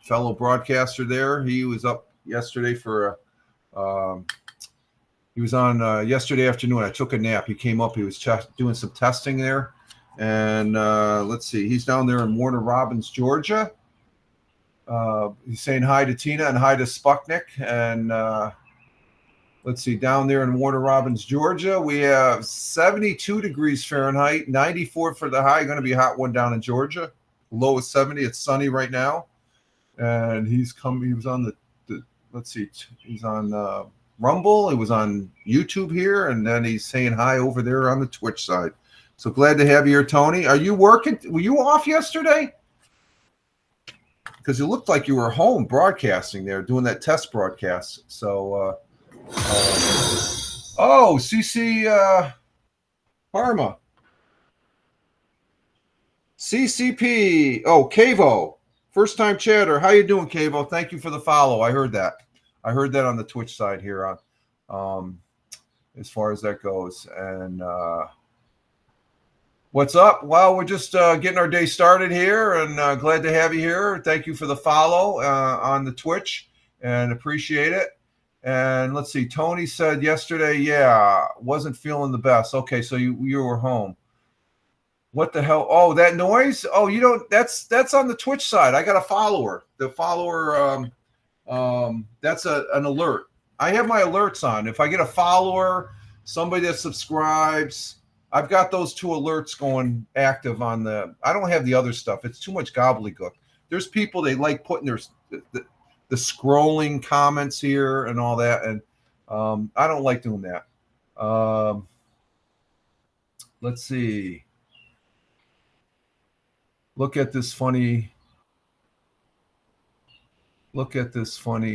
fellow broadcaster there. He was up yesterday for he was on yesterday afternoon. I took a nap. He came up. He was doing some testing there. And let's see. He's down there in Warner Robins, Georgia. He's saying hi to Tina and hi to Sputnik. And let's see, down there in Warner Robins, Georgia, we have 72 degrees Fahrenheit, 94 for the high. Going to be a hot one down in Georgia. Low is 70. It's sunny right now. And he was on the let's see, he's on Rumble. He was on YouTube here. And then he's saying hi over there on the Twitch side. So glad to have you here, Tony. Are you working? Were you off yesterday? Because you looked like you were home broadcasting there, doing that test broadcast. So, CC Parma. CCP. Oh, Cavo. First time chatter. How you doing, Cavo? Thank you for the follow. I heard that. I heard that on the Twitch side here on as far as that goes. And what's up? Well, we're just getting our day started here, and glad to have you here. Thank you for the follow on the Twitch, and appreciate it. And let's see, Tony said yesterday, yeah, wasn't feeling the best. Okay, so you were home. What the hell? Oh, that noise? Oh, you don't. That's on the Twitch side. I got a follower. The follower, that's an alert. I have my alerts on. If I get a follower, somebody that subscribes, I've got those two alerts going active on the. I don't have the other stuff. It's too much gobbledygook. There's people, they like putting the scrolling comments here and all that, and I don't like doing that. Let's see. Look at this funny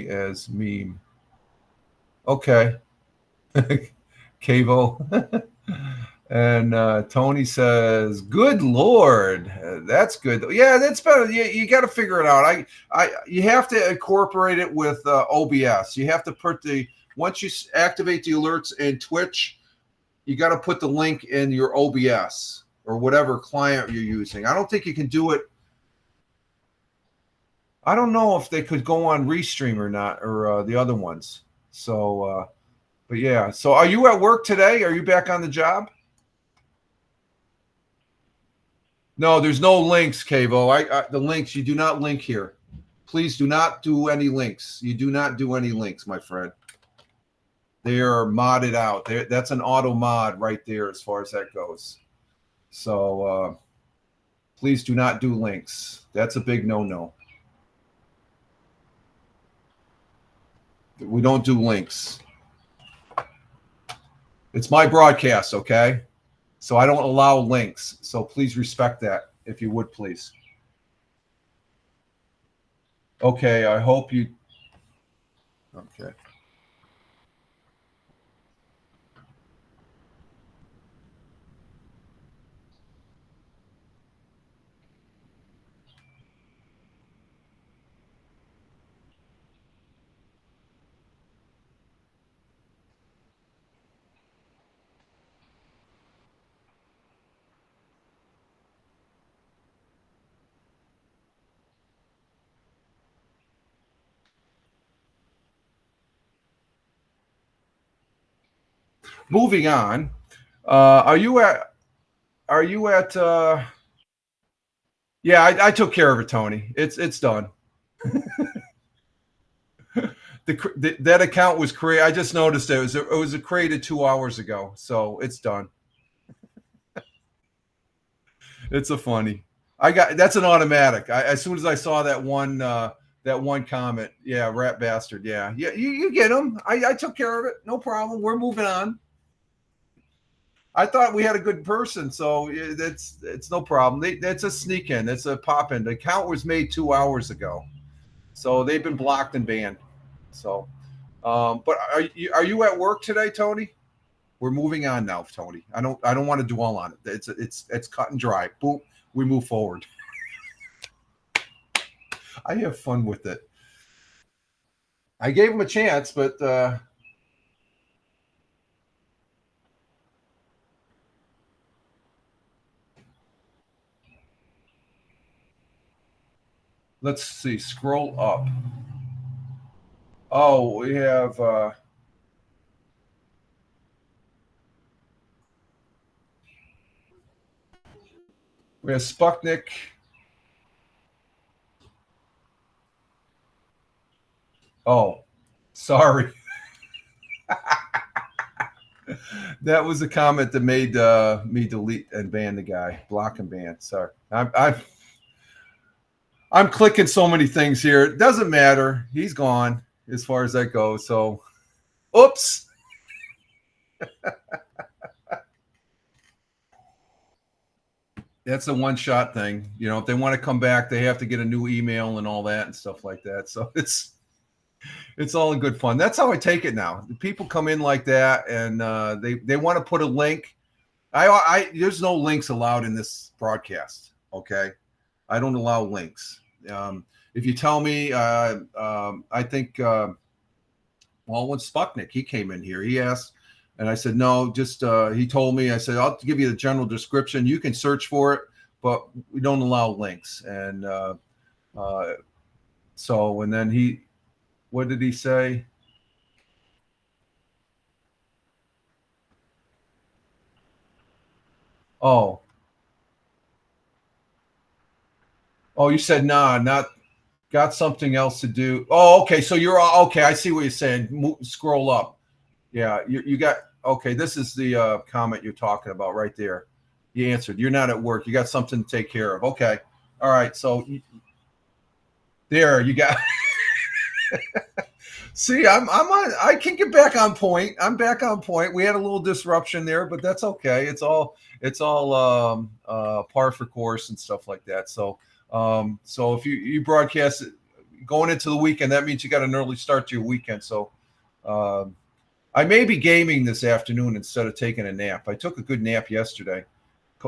as meme. Okay. Cavo. And Tony says, "Good Lord, that's good." Yeah, that's better. You got to figure it out. You have to incorporate it with OBS. You have to put once you activate the alerts in Twitch, you got to put the link in your OBS or whatever client you're using. I don't think you can do it. I don't know if they could go on Restream or not, or the other ones. So, but yeah. So, are you at work today? Are you back on the job? No, there's no links, Cavo. The links, you do not link here. Please do not do any links. You do not do any links, my friend. They are modded out. That's an auto mod right there as far as that goes. So please do not do links. That's a big no-no. We don't do links. It's my broadcast, okay? So I don't allow links. So please respect that, if you would, please. Okay, I hope you... Okay. Moving on. Are you at yeah, I took care of it, Tony. It's done. That account was created. I just noticed it was created 2 hours ago, so it's done. It's a funny. That's an automatic. As soon as I saw that one comment, yeah, rat bastard, yeah. You get him. I took care of it. No problem. We're moving on. I thought we had a good person, so it's no problem. That's a sneak in. It's a pop in. The account was made 2 hours ago, so they've been blocked and banned. So, but are you at work today, Tony? We're moving on now, Tony. I don't want to dwell on it. It's cut and dry. Boom, we move forward. I have fun with it. I gave him a chance, but let's see. Scroll up. Oh, we have Sputnik. Oh, sorry. That was a comment that made me delete and ban the guy, block and ban. Sorry, I'm clicking so many things here. It doesn't matter. He's gone as far as that goes. So, oops. That's a one-shot thing. You know, if they want to come back, they have to get a new email and all that and stuff like that. So it's all in good fun. That's how I take it now. People come in like that, and they want to put a link. There's no links allowed in this broadcast. Okay, I don't allow links. If you tell me, I think, well, when Sputnik, he came in here, he asked, and I said, no, just, he told me, I said, I'll give you the general description. You can search for it, but we don't allow links. And so, and then what did he say? Oh, you said, nah, not got something else to do. Oh, okay. So you're okay. I see what you're saying. Scroll up. Yeah, you got, okay. This is the comment you're talking about right there. You answered. You're not at work. You got something to take care of. Okay. All right. So there you got. See, I'm on. I can get back on point. I'm back on point. We had a little disruption there, but that's okay. It's all par for course and stuff like that. So so if you broadcast it going into the weekend, that means you got an early start to your weekend. So I may be gaming this afternoon instead of taking a nap. I took a good nap yesterday.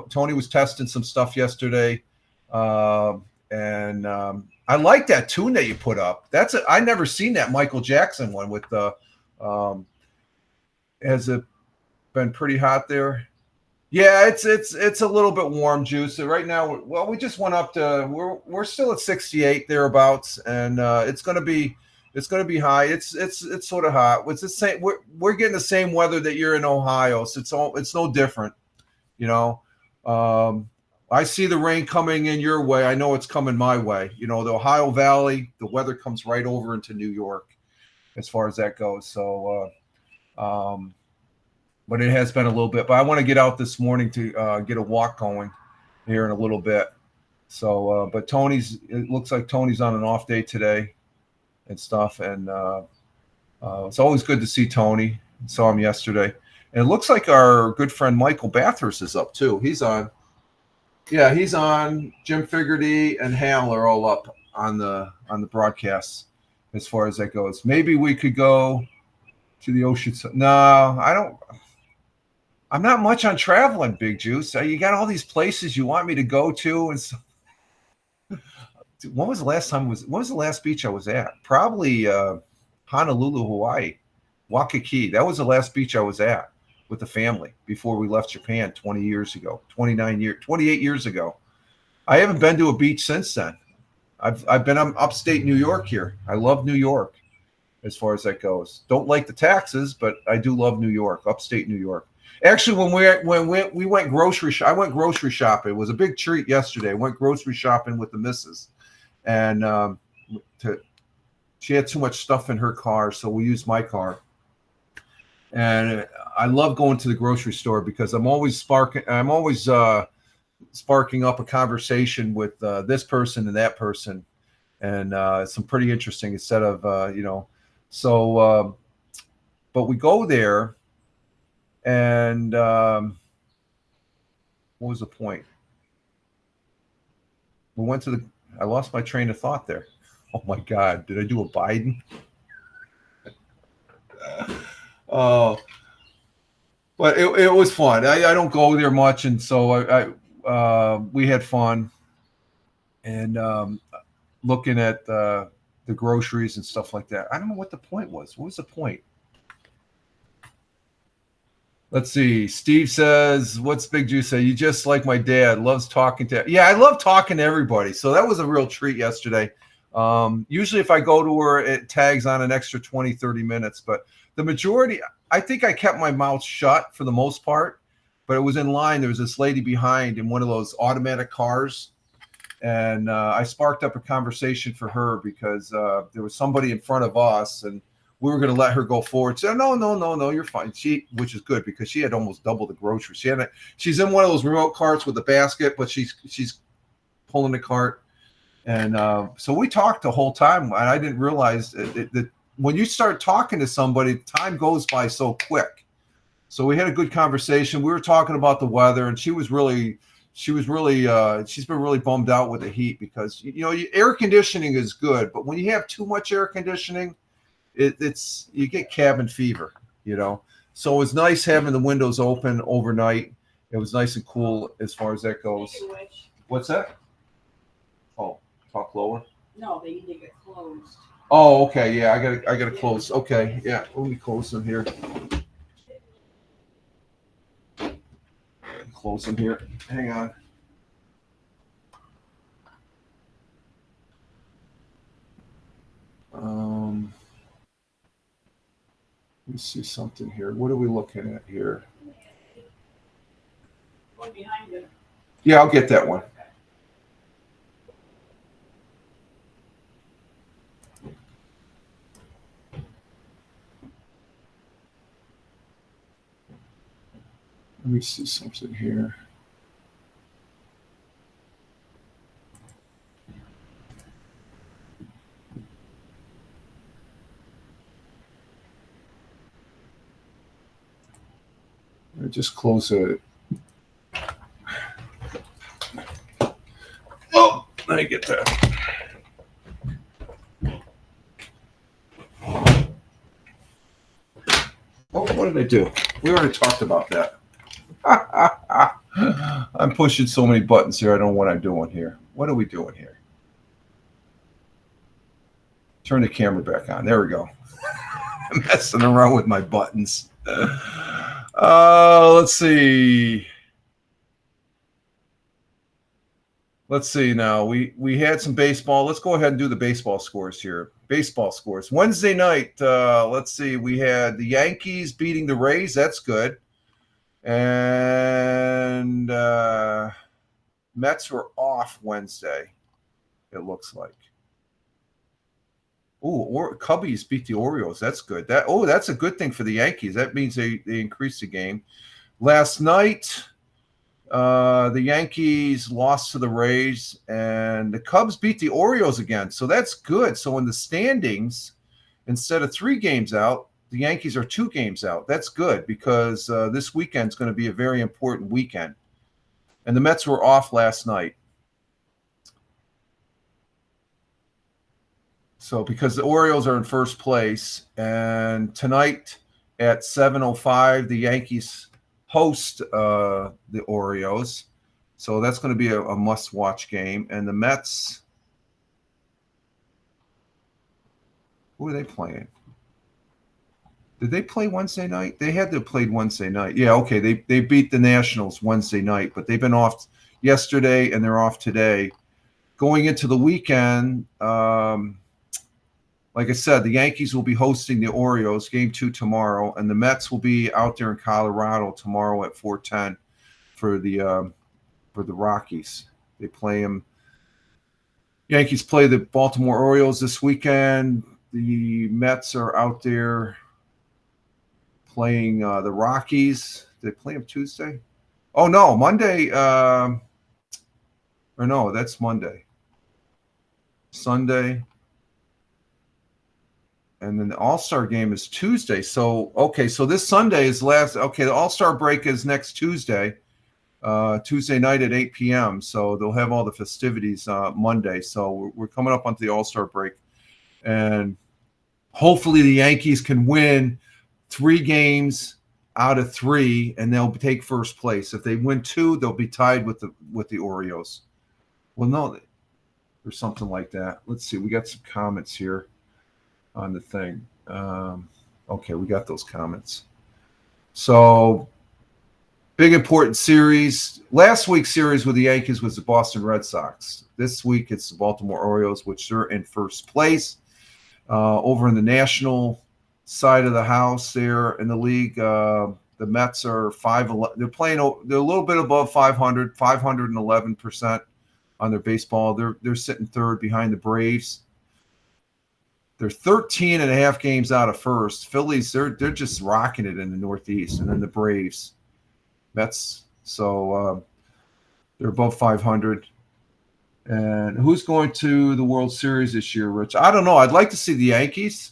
Tony was testing some stuff yesterday, and I like that tune that you put up. I never seen that Michael Jackson one with the. Has it been pretty hot there? Yeah, it's a little bit warm, Juice. Right now, well, we just went up to we're still at 68 thereabouts, and it's gonna be high. It's sort of hot. It's the same. We're getting the same weather that you're in Ohio, so it's no different, you know. I see the rain coming in your way. I know it's coming my way. You know, the Ohio Valley, the weather comes right over into New York, as far as that goes. So, but it has been a little bit. But I want to get out this morning to get a walk going here in a little bit. So, but it looks like Tony's on an off day today and stuff. And It's always good to see Tony. Saw him yesterday. And it looks like our good friend Michael Bathurst is up too. He's on. Yeah, he's on. Jim Figerty and Hal are all up on the broadcasts as far as that goes. Maybe we could go to the ocean. No, I don't. I'm not much on traveling, Big Juice. You got all these places you want me to go to, and so, when was the last time? What was the last beach I was at? Probably Honolulu, Hawaii, Waikiki. That was the last beach I was at with the family before we left Japan 28 years ago. I haven't been to a beach since then. I've been upstate New York here. I love New York as far as that goes. Don't like the taxes, but I do love New York, upstate New York. Actually, when we went I went grocery shopping. It was a big treat yesterday. I went grocery shopping with the missus, and she had too much stuff in her car, so we used my car. And I love going to the grocery store because I'm always sparking up a conversation with this person and that person, and some pretty interesting instead of So, but we go there, and what was the point? We went to I lost my train of thought there. Oh my God, did I do a Biden? But it was fun. I don't go there much, and so we had fun, and looking at the groceries and stuff like that. I don't know what the point was. What was the point? Let's see. Steve says, what's Big Juice say? You just like my dad, loves talking to. Yeah, I love talking to everybody. So that was a real treat yesterday. Usually if I go to her, it tags on an extra 20, 30 minutes. But the majority, I think I kept my mouth shut for the most part. But it was in line. There was this lady behind in one of those automatic cars. And I sparked up a conversation for her because there was somebody in front of us, and we were going to let her go forward. So no, you're fine. Which is good because she had almost double the groceries. She's in one of those remote carts with a basket, but she's pulling the cart. And so we talked the whole time, and I didn't realize that when you start talking to somebody, time goes by so quick. So we had a good conversation. We were talking about the weather, and she's been really bummed out with the heat because air conditioning is good, but when you have too much air conditioning, you get cabin fever, So it was nice having the windows open overnight. It was nice and cool as far as that goes. What's that? Oh, talk lower. No, they need to get closed. Oh, okay, yeah, I gotta close. Okay, yeah, let me close them here. Close them here. Hang on. Let me see something here. What are we looking at here? One behind you. Yeah, I'll get that one. Let me see something here. I just close it. Oh, let me get that. Oh, what did I do? We already talked about that. I'm pushing so many buttons here. I don't know what I'm doing here. What are we doing here? Turn the camera back on. There we go. I'm messing around with my buttons. Let's see. Let's see now. We had some baseball. Let's go ahead and do the baseball scores here. Baseball scores. Wednesday night, let's see. We had the Yankees beating the Rays. That's good. And Mets were off Wednesday, it looks like. Oh, Cubbies beat the Orioles. That's good. That's a good thing for the Yankees. That means they increased the game. Last night, the Yankees lost to the Rays, and the Cubs beat the Orioles again. So that's good. So in the standings, instead of 3 games out, the Yankees are 2 games out. That's good because this weekend's going to be a very important weekend. And the Mets were off last night. So because the Orioles are in first place, and tonight at 7:05, the Yankees host the Orioles. So that's going to be a must-watch game. And the Mets, who are they playing? Did they play Wednesday night? They had to have played Wednesday night. Yeah, okay. They beat the Nationals Wednesday night, but they've been off yesterday and they're off today. Going into the weekend, like I said, the Yankees will be hosting the Orioles, game 2 tomorrow, and the Mets will be out there in Colorado tomorrow at 4:10 for the Rockies. They play them. Yankees play the Baltimore Orioles this weekend. The Mets are out there playing the Rockies. Did they play them Tuesday? Oh, no, Monday. Or no, that's Monday. Sunday. And then the All-Star game is Tuesday. So, okay, so this Sunday is last. Okay, the All-Star break is next Tuesday night at 8 p.m. So they'll have all the festivities Monday. So we're coming up onto the All-Star break. And hopefully the Yankees can win 3 games out of 3, and they'll take first place. If they win 2, they'll be tied with the Orioles. Well, no, or something like that. Let's see. We got some comments here on the thing. Okay, we got those comments. So, big important series. Last week's series with the Yankees was the Boston Red Sox. This week it's the Baltimore Orioles, which they're in first place. Over in the national side of the house there in the league, the Mets are 511. They're a little bit above 500, 511% on their baseball. They're sitting third behind the Braves. They're 13 and a half games out of first. Phillies, they're just rocking it in the Northeast. And then the Braves, Mets, so they're above 500. And who's going to the World Series this year, Rich? I don't know. I'd like to see the Yankees.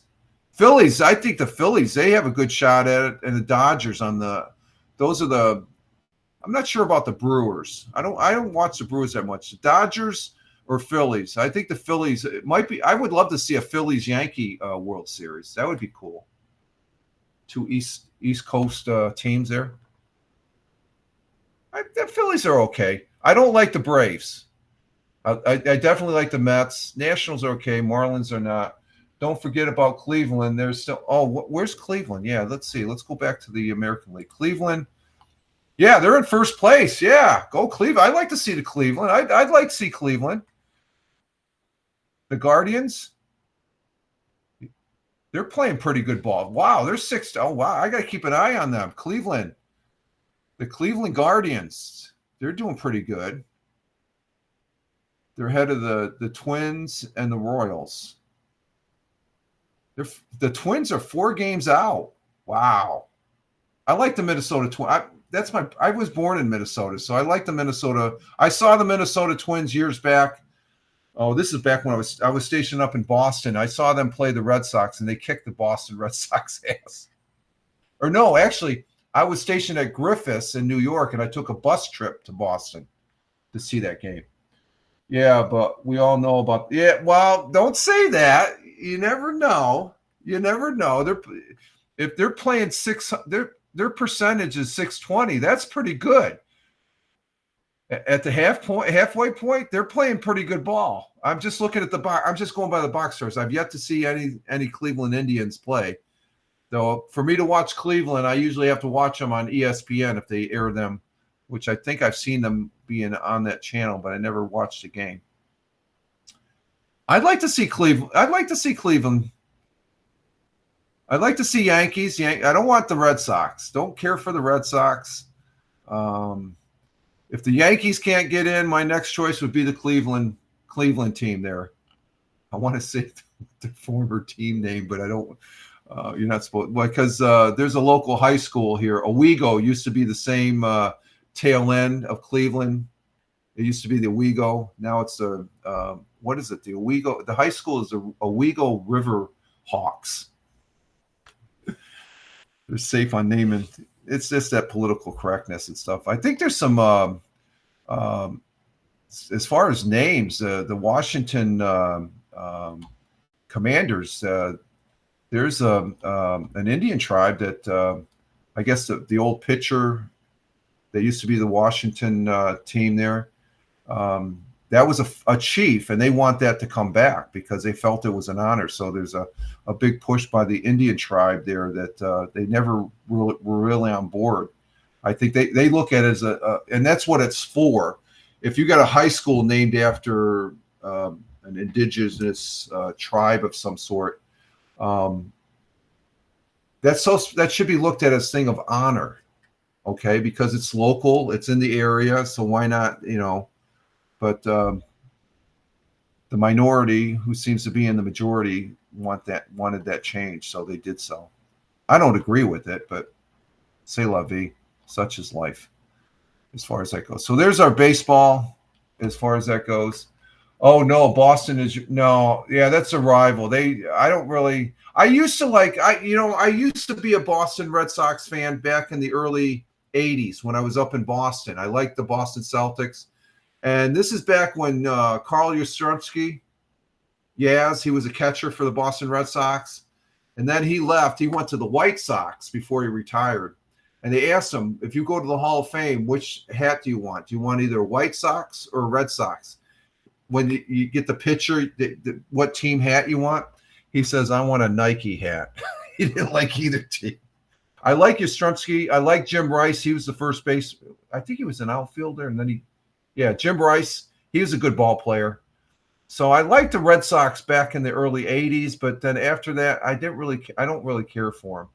Phillies, I think the Phillies, they have a good shot at it. And the Dodgers I'm not sure about the Brewers. I don't watch the Brewers that much. The Dodgers or Phillies. I think the Phillies, it might be. I would love to see a Phillies-Yankee World Series. That would be cool. 2 East Coast teams there. The Phillies are okay. I don't like the Braves. I definitely like the Mets. Nationals are okay. Marlins are not. Don't forget about Cleveland. There's still. Oh, where's Cleveland? Yeah, let's see. Let's go back to the American League. Cleveland. Yeah, they're in first place. Yeah, go Cleveland. I'd like to see the Cleveland. I'd like to see Cleveland. The Guardians, they're playing pretty good ball. Wow, they're 6. Oh, wow, I got to keep an eye on them. Cleveland, the Cleveland Guardians, they're doing pretty good. They're ahead of the Twins and the Royals. The Twins are 4 games out. Wow. I like the Minnesota Twins. I was born in Minnesota, so I like the Minnesota. I saw the Minnesota Twins years back. Oh, this is back when I was stationed up in Boston. I saw them play the Red Sox, and they kicked the Boston Red Sox ass. Or no, actually, I was stationed at Griffiths in New York, and I took a bus trip to Boston to see that game. Yeah, but we all know about. Yeah, well, don't say that. You never know. You never know. If they're playing their percentage is 620. That's pretty good. At the halfway point, they're playing pretty good ball. I'm just looking at the box. I'm just going by the box scores. I've yet to see any Cleveland Indians play. Though for me to watch Cleveland, I usually have to watch them on ESPN if they air them, which I think I've seen them being on that channel, but I never watched the game. I'd like to see Cleveland. I'd like to see Yankees. I don't want the Red Sox. Don't care for the Red Sox. If the Yankees can't get in, my next choice would be the Cleveland team there. I want to say the former team name, but I don't. You're not supposed, because there's a local high school here. Owego used to be the same tail end of Cleveland. It used to be the Owego. Now it's the what is it? The Owego. The high school is the Owego River Hawks. They're safe on naming. It's just that political correctness and stuff. I think there's some, as far as names, the Washington Commanders. There's an Indian tribe that I guess the old pitcher. They used to be the Washington team there. That was a chief, and they want that to come back because they felt it was an honor. So there's a big push by the Indian tribe there that they never were really on board. I think they look at it as and that's what it's for. If you got a high school named after an indigenous tribe of some sort, that should be looked at as a thing of honor. Okay, because it's local, it's in the area, so why not, but the minority who seems to be in the majority wanted that change, so they did so. I don't agree with it, but c'est la vie, such is life as far as that goes. So there's our baseball as far as that goes. Oh no, Boston is that's a rival. I used to be a Boston Red Sox fan back in the early 80s when I was up in Boston. I liked the Boston Celtics. And this is back when Carl Yastrzemski, he was a catcher for the Boston Red Sox. And then he left. He went to the White Sox before he retired. And they asked him, if you go to the Hall of Fame, which hat do you want? Do you want either White Sox or Red Sox? When you get the picture, what team hat you want? He says, I want a Nike hat. He didn't like either team. I like Yastrzemski. I like Jim Rice. He was the first base. I think he was an outfielder. And then Jim Rice. He was a good ball player. So I liked the Red Sox back in the early 80s. But then after that, I don't really care for him.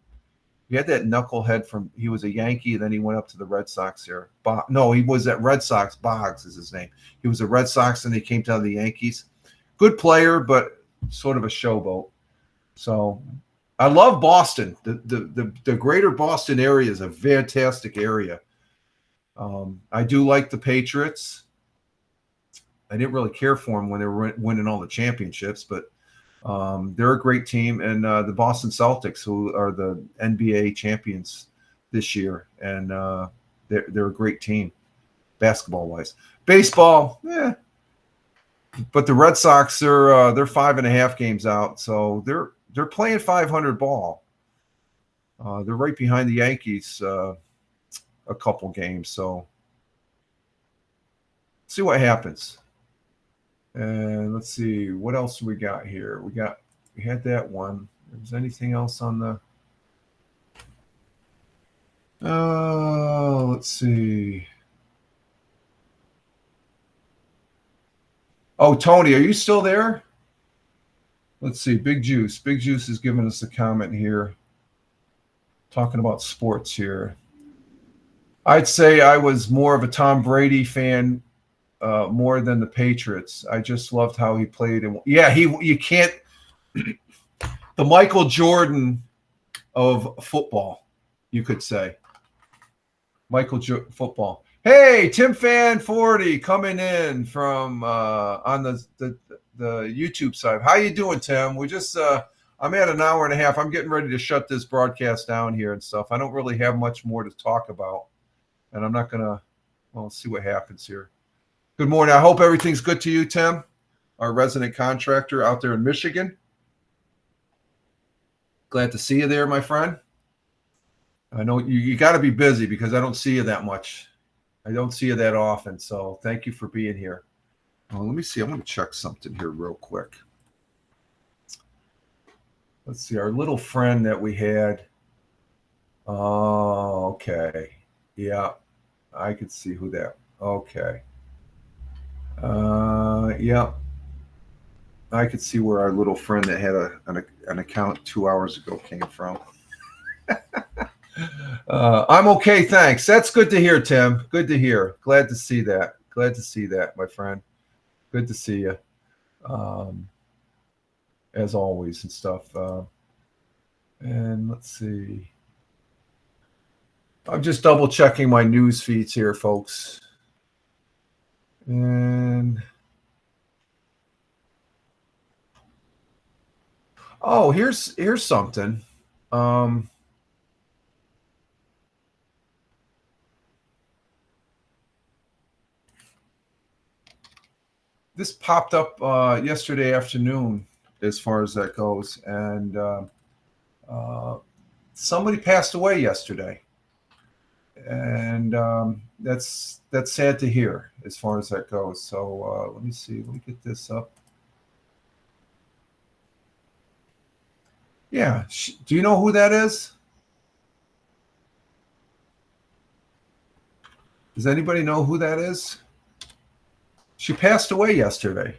He had that knucklehead he was a Yankee. Then he went up to the Red Sox here. He was at Red Sox. Boggs is his name. He was a Red Sox and he came down to the Yankees. Good player, but sort of a showboat. So I love Boston. The greater Boston area is a fantastic area. I do like the Patriots. I didn't really care for them when they were winning all the championships, but they're a great team. And the Boston Celtics, who are the NBA champions this year, and they're a great team, basketball-wise. Baseball, but the Red Sox, they're 5.5 games out, so they're playing 500 ball. They're right behind the Yankees a couple games. So see what happens. And let's see what else we got here. We had that one. Is there anything else on the? Let's see. Oh, Tony, are you still there? Let's see. Big Juice. Big Juice is giving us a comment here, talking about sports here. I'd say I was more of a Tom Brady fan more than the Patriots. I just loved how he played. And you can't – the Michael Jordan of football, you could say. Football. Hey, Tim Fan 40 coming in from on the YouTube side. How you doing, Tim? We just I'm at an hour and a half. I'm getting ready to shut this broadcast down here and stuff. I don't really have much more to talk about, and I'm not gonna. Well, let's see what happens here. Good morning. I hope everything's good to you, Tim, our resident contractor out there in Michigan. Glad to see you there, my friend. I know you got to be busy because I don't see you that much. I don't see you that often, so thank you for being here. Oh, let me see. I'm going to check something here real quick. Let's see. Our little friend that we had. Oh, okay. Yeah, I could see who that. Okay. Yeah. I could see where our little friend that had an account 2 hours ago came from. I'm okay, thanks. That's good to hear, Tim. Good to hear. Glad to see that. Glad to see that, my friend. Good to see you, as always and stuff. And let's see. I'm just double checking my news feeds here, folks. And Oh, here's something. This popped up yesterday afternoon, as far as that goes, and somebody passed away yesterday, and that's sad to hear as far as that goes. So let me see. Let me get this up. Yeah. Do you know who that is? Does anybody know who that is? She passed away yesterday.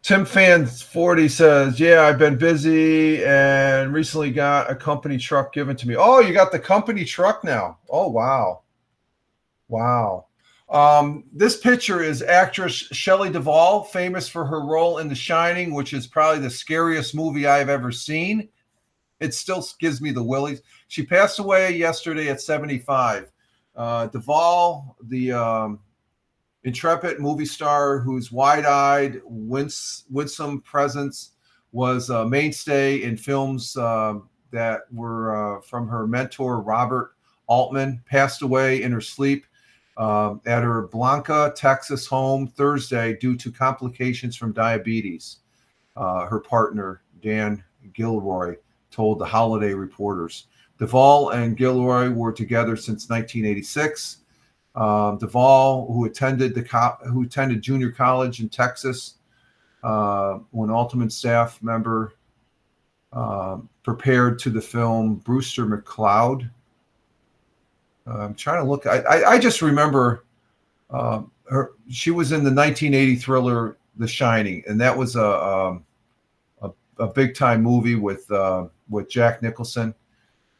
Tim Fans 40 says, yeah, I've been busy and recently got a company truck given to me. Oh, you got the company truck now. Oh, wow. Wow. This picture is actress Shelley Duvall, famous for her role in The Shining, which is probably the scariest movie I've ever seen. It still gives me the willies. She passed away yesterday at 75. Duvall, the intrepid movie star whose wide-eyed, winsome presence was a mainstay in films that were from her mentor, Robert Altman, passed away in her sleep at her Blanca, Texas home Thursday due to complications from diabetes. Her partner, Dan Gilroy, told the Holiday Reporters. Duvall and Gilroy were together since 1986. Duvall, who attended junior college in Texas, when Altman staff member prepared to the film Brewster McCloud. I'm trying to look. I just remember her. She was in the 1980 thriller The Shining, and that was a big time movie with Jack Nicholson,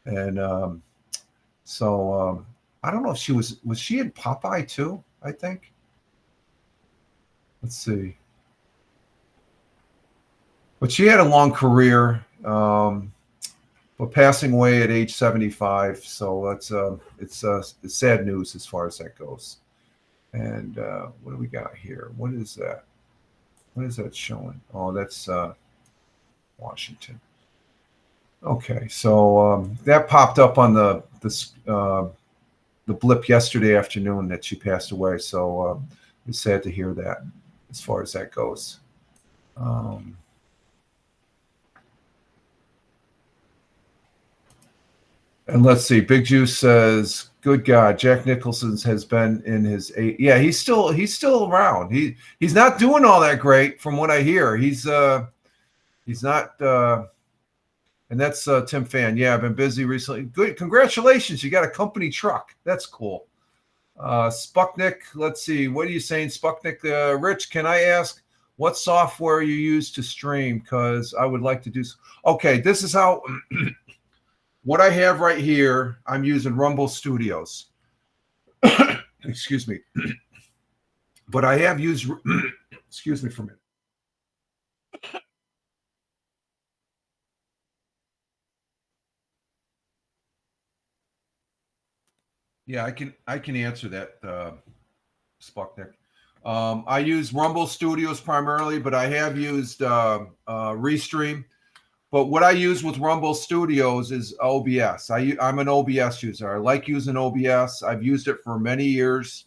and so. I don't know if she was she in Popeye too, I think. Let's see. But she had a long career, but passing away at age 75. So it's sad news as far as that goes. And what do we got here? What is that? What is that showing? Oh, that's Washington. Okay, so that popped up on the blip yesterday afternoon that she passed away. So it's sad to hear that as far as that goes. And let's see. Big Juice says, "Good God, Jack Nicholson has been in his eight. Yeah, he's still around. He's not doing all that great from what I hear. He's not. And that's Tim Fan. Yeah, I've been busy recently. Good. Congratulations. You got a company truck. That's cool. Sputnik, let's see. What are you saying, Sputnik? Rich, can I ask what software you use to stream? Because I would like to do. Okay, this is how. What I have right here, I'm using Rumble Studios. Excuse me. But I have used. Excuse me for a minute. Yeah, I can answer that, Sputnik. I use Rumble Studios primarily, but I have used Restream. But what I use with Rumble Studios is OBS. I'm an OBS user. I like using OBS. I've used it for many years.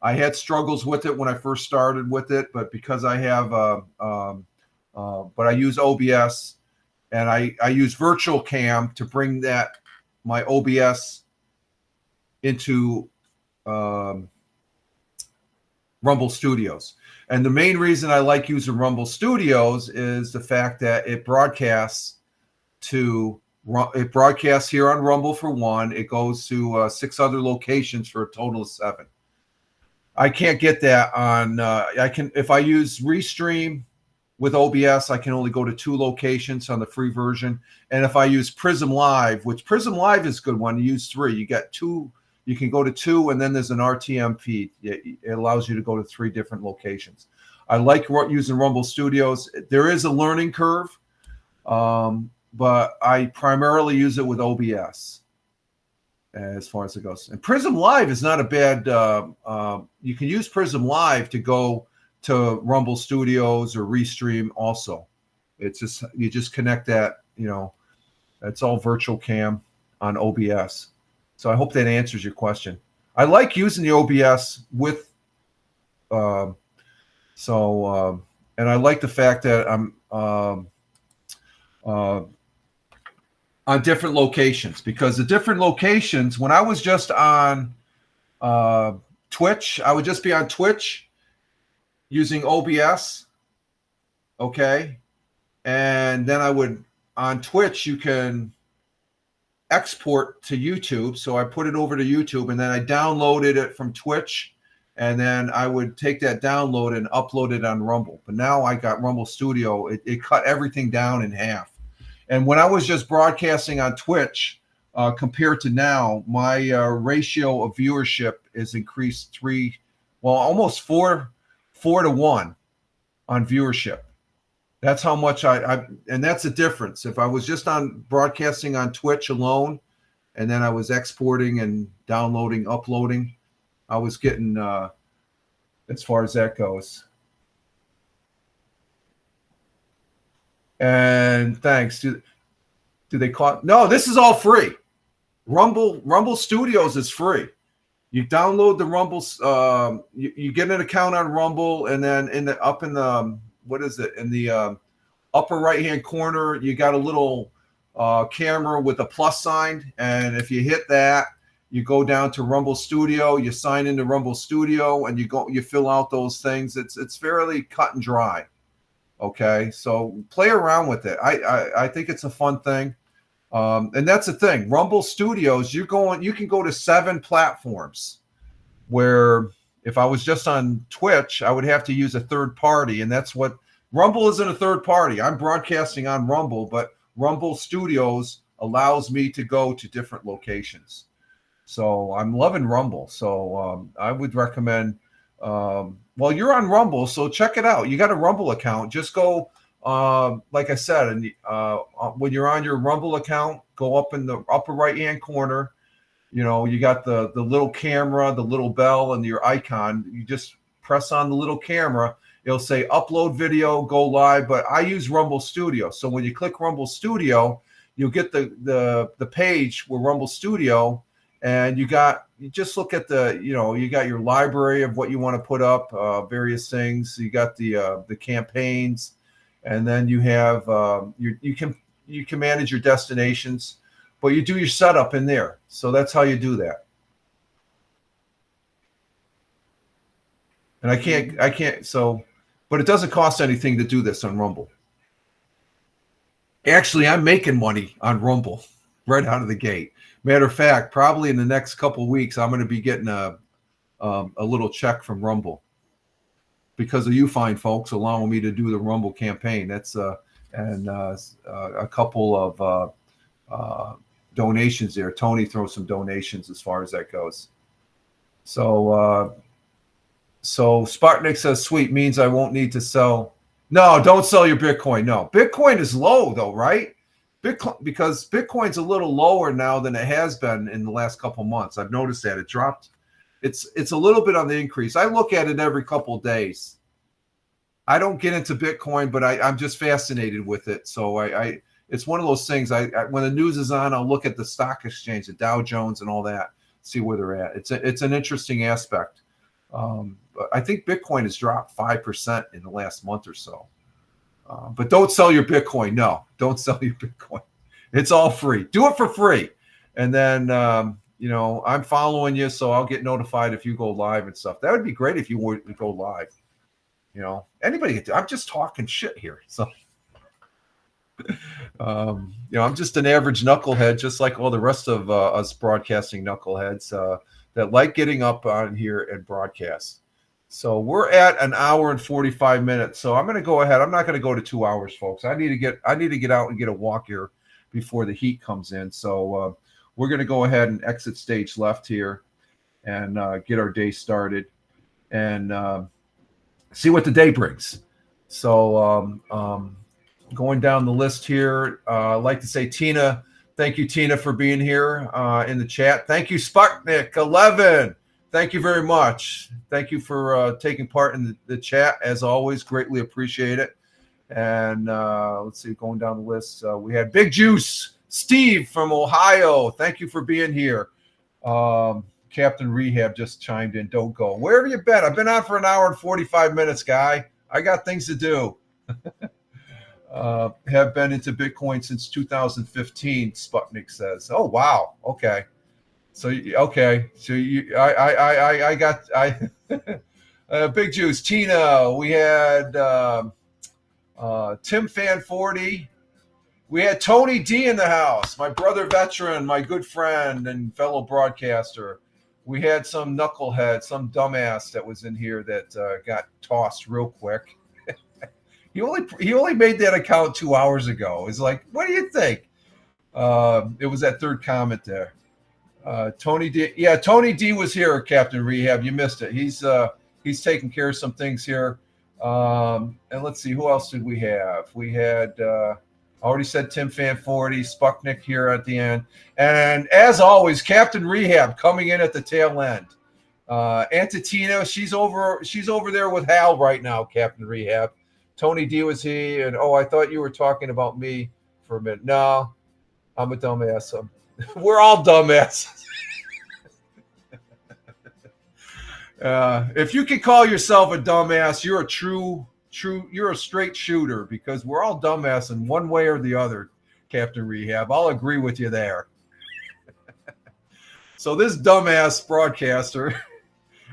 I had struggles with it when I first started with it, but because I have, but I use OBS, and I use Virtual Cam to bring my OBS into Rumble Studios. And the main reason I like using Rumble Studios is the fact that it broadcasts here on Rumble for one. It goes to 6 other locations for a total of 7. I can't get that on. If I use Restream with OBS, I can only go to 2 locations on the free version. And if I use Prism Live, which Prism Live is a good one, you use 3. You get 2. You can go to 2, and then there's an RTM feed. It allows you to go to 3 different locations. I like using Rumble Studios. There is a learning curve, but I primarily use it with OBS as far as it goes. And Prism Live is not a bad. You can use Prism Live to go to Rumble Studios or Restream also. It's just you just connect that. It's all virtual cam on OBS. So I hope that answers your question. I like using the OBS with, and I like the fact that I'm on different locations, because the different locations, when I was just on Twitch, I would just be on Twitch using OBS. Okay. And then I would, on Twitch, you can export to YouTube. So I put it over to YouTube, and then I downloaded it from Twitch, and then I would take that download and upload it on Rumble. But now I got Rumble Studio. It cut everything down in half. And when I was just broadcasting on Twitch, compared to now, my ratio of viewership is increased almost four to 1 on viewership. That's how much and that's the difference. If I was just on broadcasting on Twitch alone, and then I was exporting and downloading, uploading, I was getting, as far as that goes. And thanks. Do they call? No, this is all free. Rumble Studios is free. You download the Rumble. You get an account on Rumble, and then in the upper right hand corner, you got a little camera with a plus sign, and if you hit that, you go down to Rumble Studio. You sign into Rumble Studio, and you fill out those things. It's fairly cut and dry. Okay, so play around with it. I think it's a fun thing, and that's the thing. Rumble Studios, you can go to 7 platforms. Where if I was just on Twitch, I would have to use a third party, and that's what Rumble isn't a third party. I'm broadcasting on Rumble, but Rumble Studios allows me to go to different locations. So I'm loving Rumble. So I would recommend. Well, you're on Rumble, so check it out. You got a Rumble account. Just go, like I said, and when you're on your Rumble account, go up in the upper right-hand corner. You got the little camera, the little bell, and your icon. You just press on the little camera. It'll say upload video, go live. But I use Rumble Studio. So when you click Rumble Studio, you'll get the page where Rumble Studio, and you just look at you got your library of what you want to put up, various things. You got the campaigns, and then you have you can manage your destinations, but you do your setup in there. So that's how you do that. And I can't. So, but it doesn't cost anything to do this on Rumble. Actually, I'm making money on Rumble right out of the gate. Matter of fact, probably in the next couple of weeks, I'm going to be getting a little check from Rumble because of you fine folks allowing me to do the Rumble campaign. That's and a couple of donations there. Tony throws some donations as far as that goes. So Spartnik says, "Sweet means I won't need to sell." No, don't sell your Bitcoin. No, Bitcoin is low though, right? Because Bitcoin's a little lower now than it has been in the last couple months. I've noticed that it dropped. It's a little bit on the increase. I look at it every couple of days. I don't get into Bitcoin, but I'm just fascinated with it. So it's one of those things. When the news is on, I'll look at the stock exchange, the Dow Jones, and all that, see where they're at. It's an interesting aspect. But I think Bitcoin has dropped 5% in the last month or so. But don't sell your Bitcoin. No, don't sell your Bitcoin. It's all free. Do it for free. And then, I'm following you, so I'll get notified if you go live and stuff. That would be great if you would go live. Anybody, I'm just talking shit here. So, I'm just an average knucklehead, just like all the rest of us broadcasting knuckleheads that like getting up on here and broadcast. So we're at an hour and 45 minutes. So I'm going to go ahead. I'm not going to go to 2 hours, folks. I need to get out and get a walk here before the heat comes in. So we're going to go ahead and exit stage left here and get our day started and see what the day brings. So going down the list here, I'd like to say Tina. Thank you, Tina, for being here in the chat. Thank you, Spartnik11. Thank you very much. Thank you for taking part in the chat. As always, greatly appreciate it. And let's see, going down the list, we had Big Juice, Steve from Ohio. Thank you for being here. Captain Rehab just chimed in. Don't go. Where have you been? I've been on for an hour and 45 minutes, guy. I got things to do. Have been into Bitcoin since 2015, Sputnik says. Oh, wow. Okay. So, okay. So I got Big Juice, Tina. We had Tim Fan 40. We had Tony D in the house, my brother veteran, my good friend and fellow broadcaster. We had some knucklehead, some dumbass that was in here that got tossed real quick. He only made that account 2 hours ago. It's like, what do you think? It was that third comment there. Tony D. Yeah, Tony D was here, Captain Rehab. You missed it. He's taking care of some things here. And let's see, who else did we have? We had I already said Tim Fan 40, Sputnik here at the end. And as always, Captain Rehab coming in at the tail end. Antitina, she's over there with Hal right now, Captain Rehab. Tony D was he, and I thought you were talking about me for a minute. No, I'm a dumbass. We're all dumbasses. If you can call yourself a dumbass, you're you're a straight shooter, because we're all dumbass in one way or the other, Captain Rehab. I'll agree with you there. So this dumbass broadcaster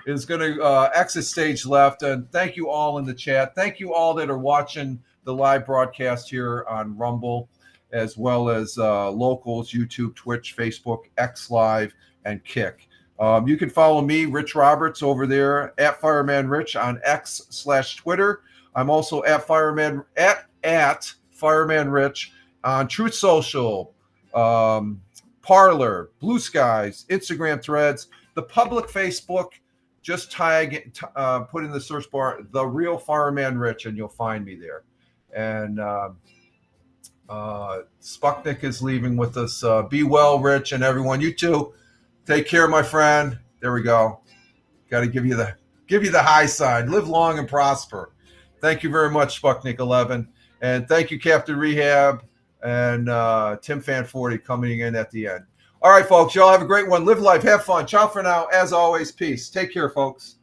is going to exit stage left. And thank you all in the chat. Thank you all that are watching the live broadcast here on Rumble, as well as locals, YouTube, Twitch, Facebook, X Live, and Kick. You can follow me, Rich Roberts, over there at Fireman Rich on X/Twitter. I'm also at Fireman Rich on Truth Social, Parler, Blue Skies, Instagram Threads, the public Facebook. Just put in the search bar The Real Fireman Rich, and you'll find me there. And Sputnik is leaving with us. Be well, Rich, and everyone. You too. Take care, my friend. There we go. Got to give you the high side. Live long and prosper. Thank you very much, Sputnik 11, and thank you, Captain Rehab, and Tim Fan 40 coming in at the end. All right, folks. Y'all have a great one. Live life. Have fun. Ciao for now. As always, peace. Take care, folks.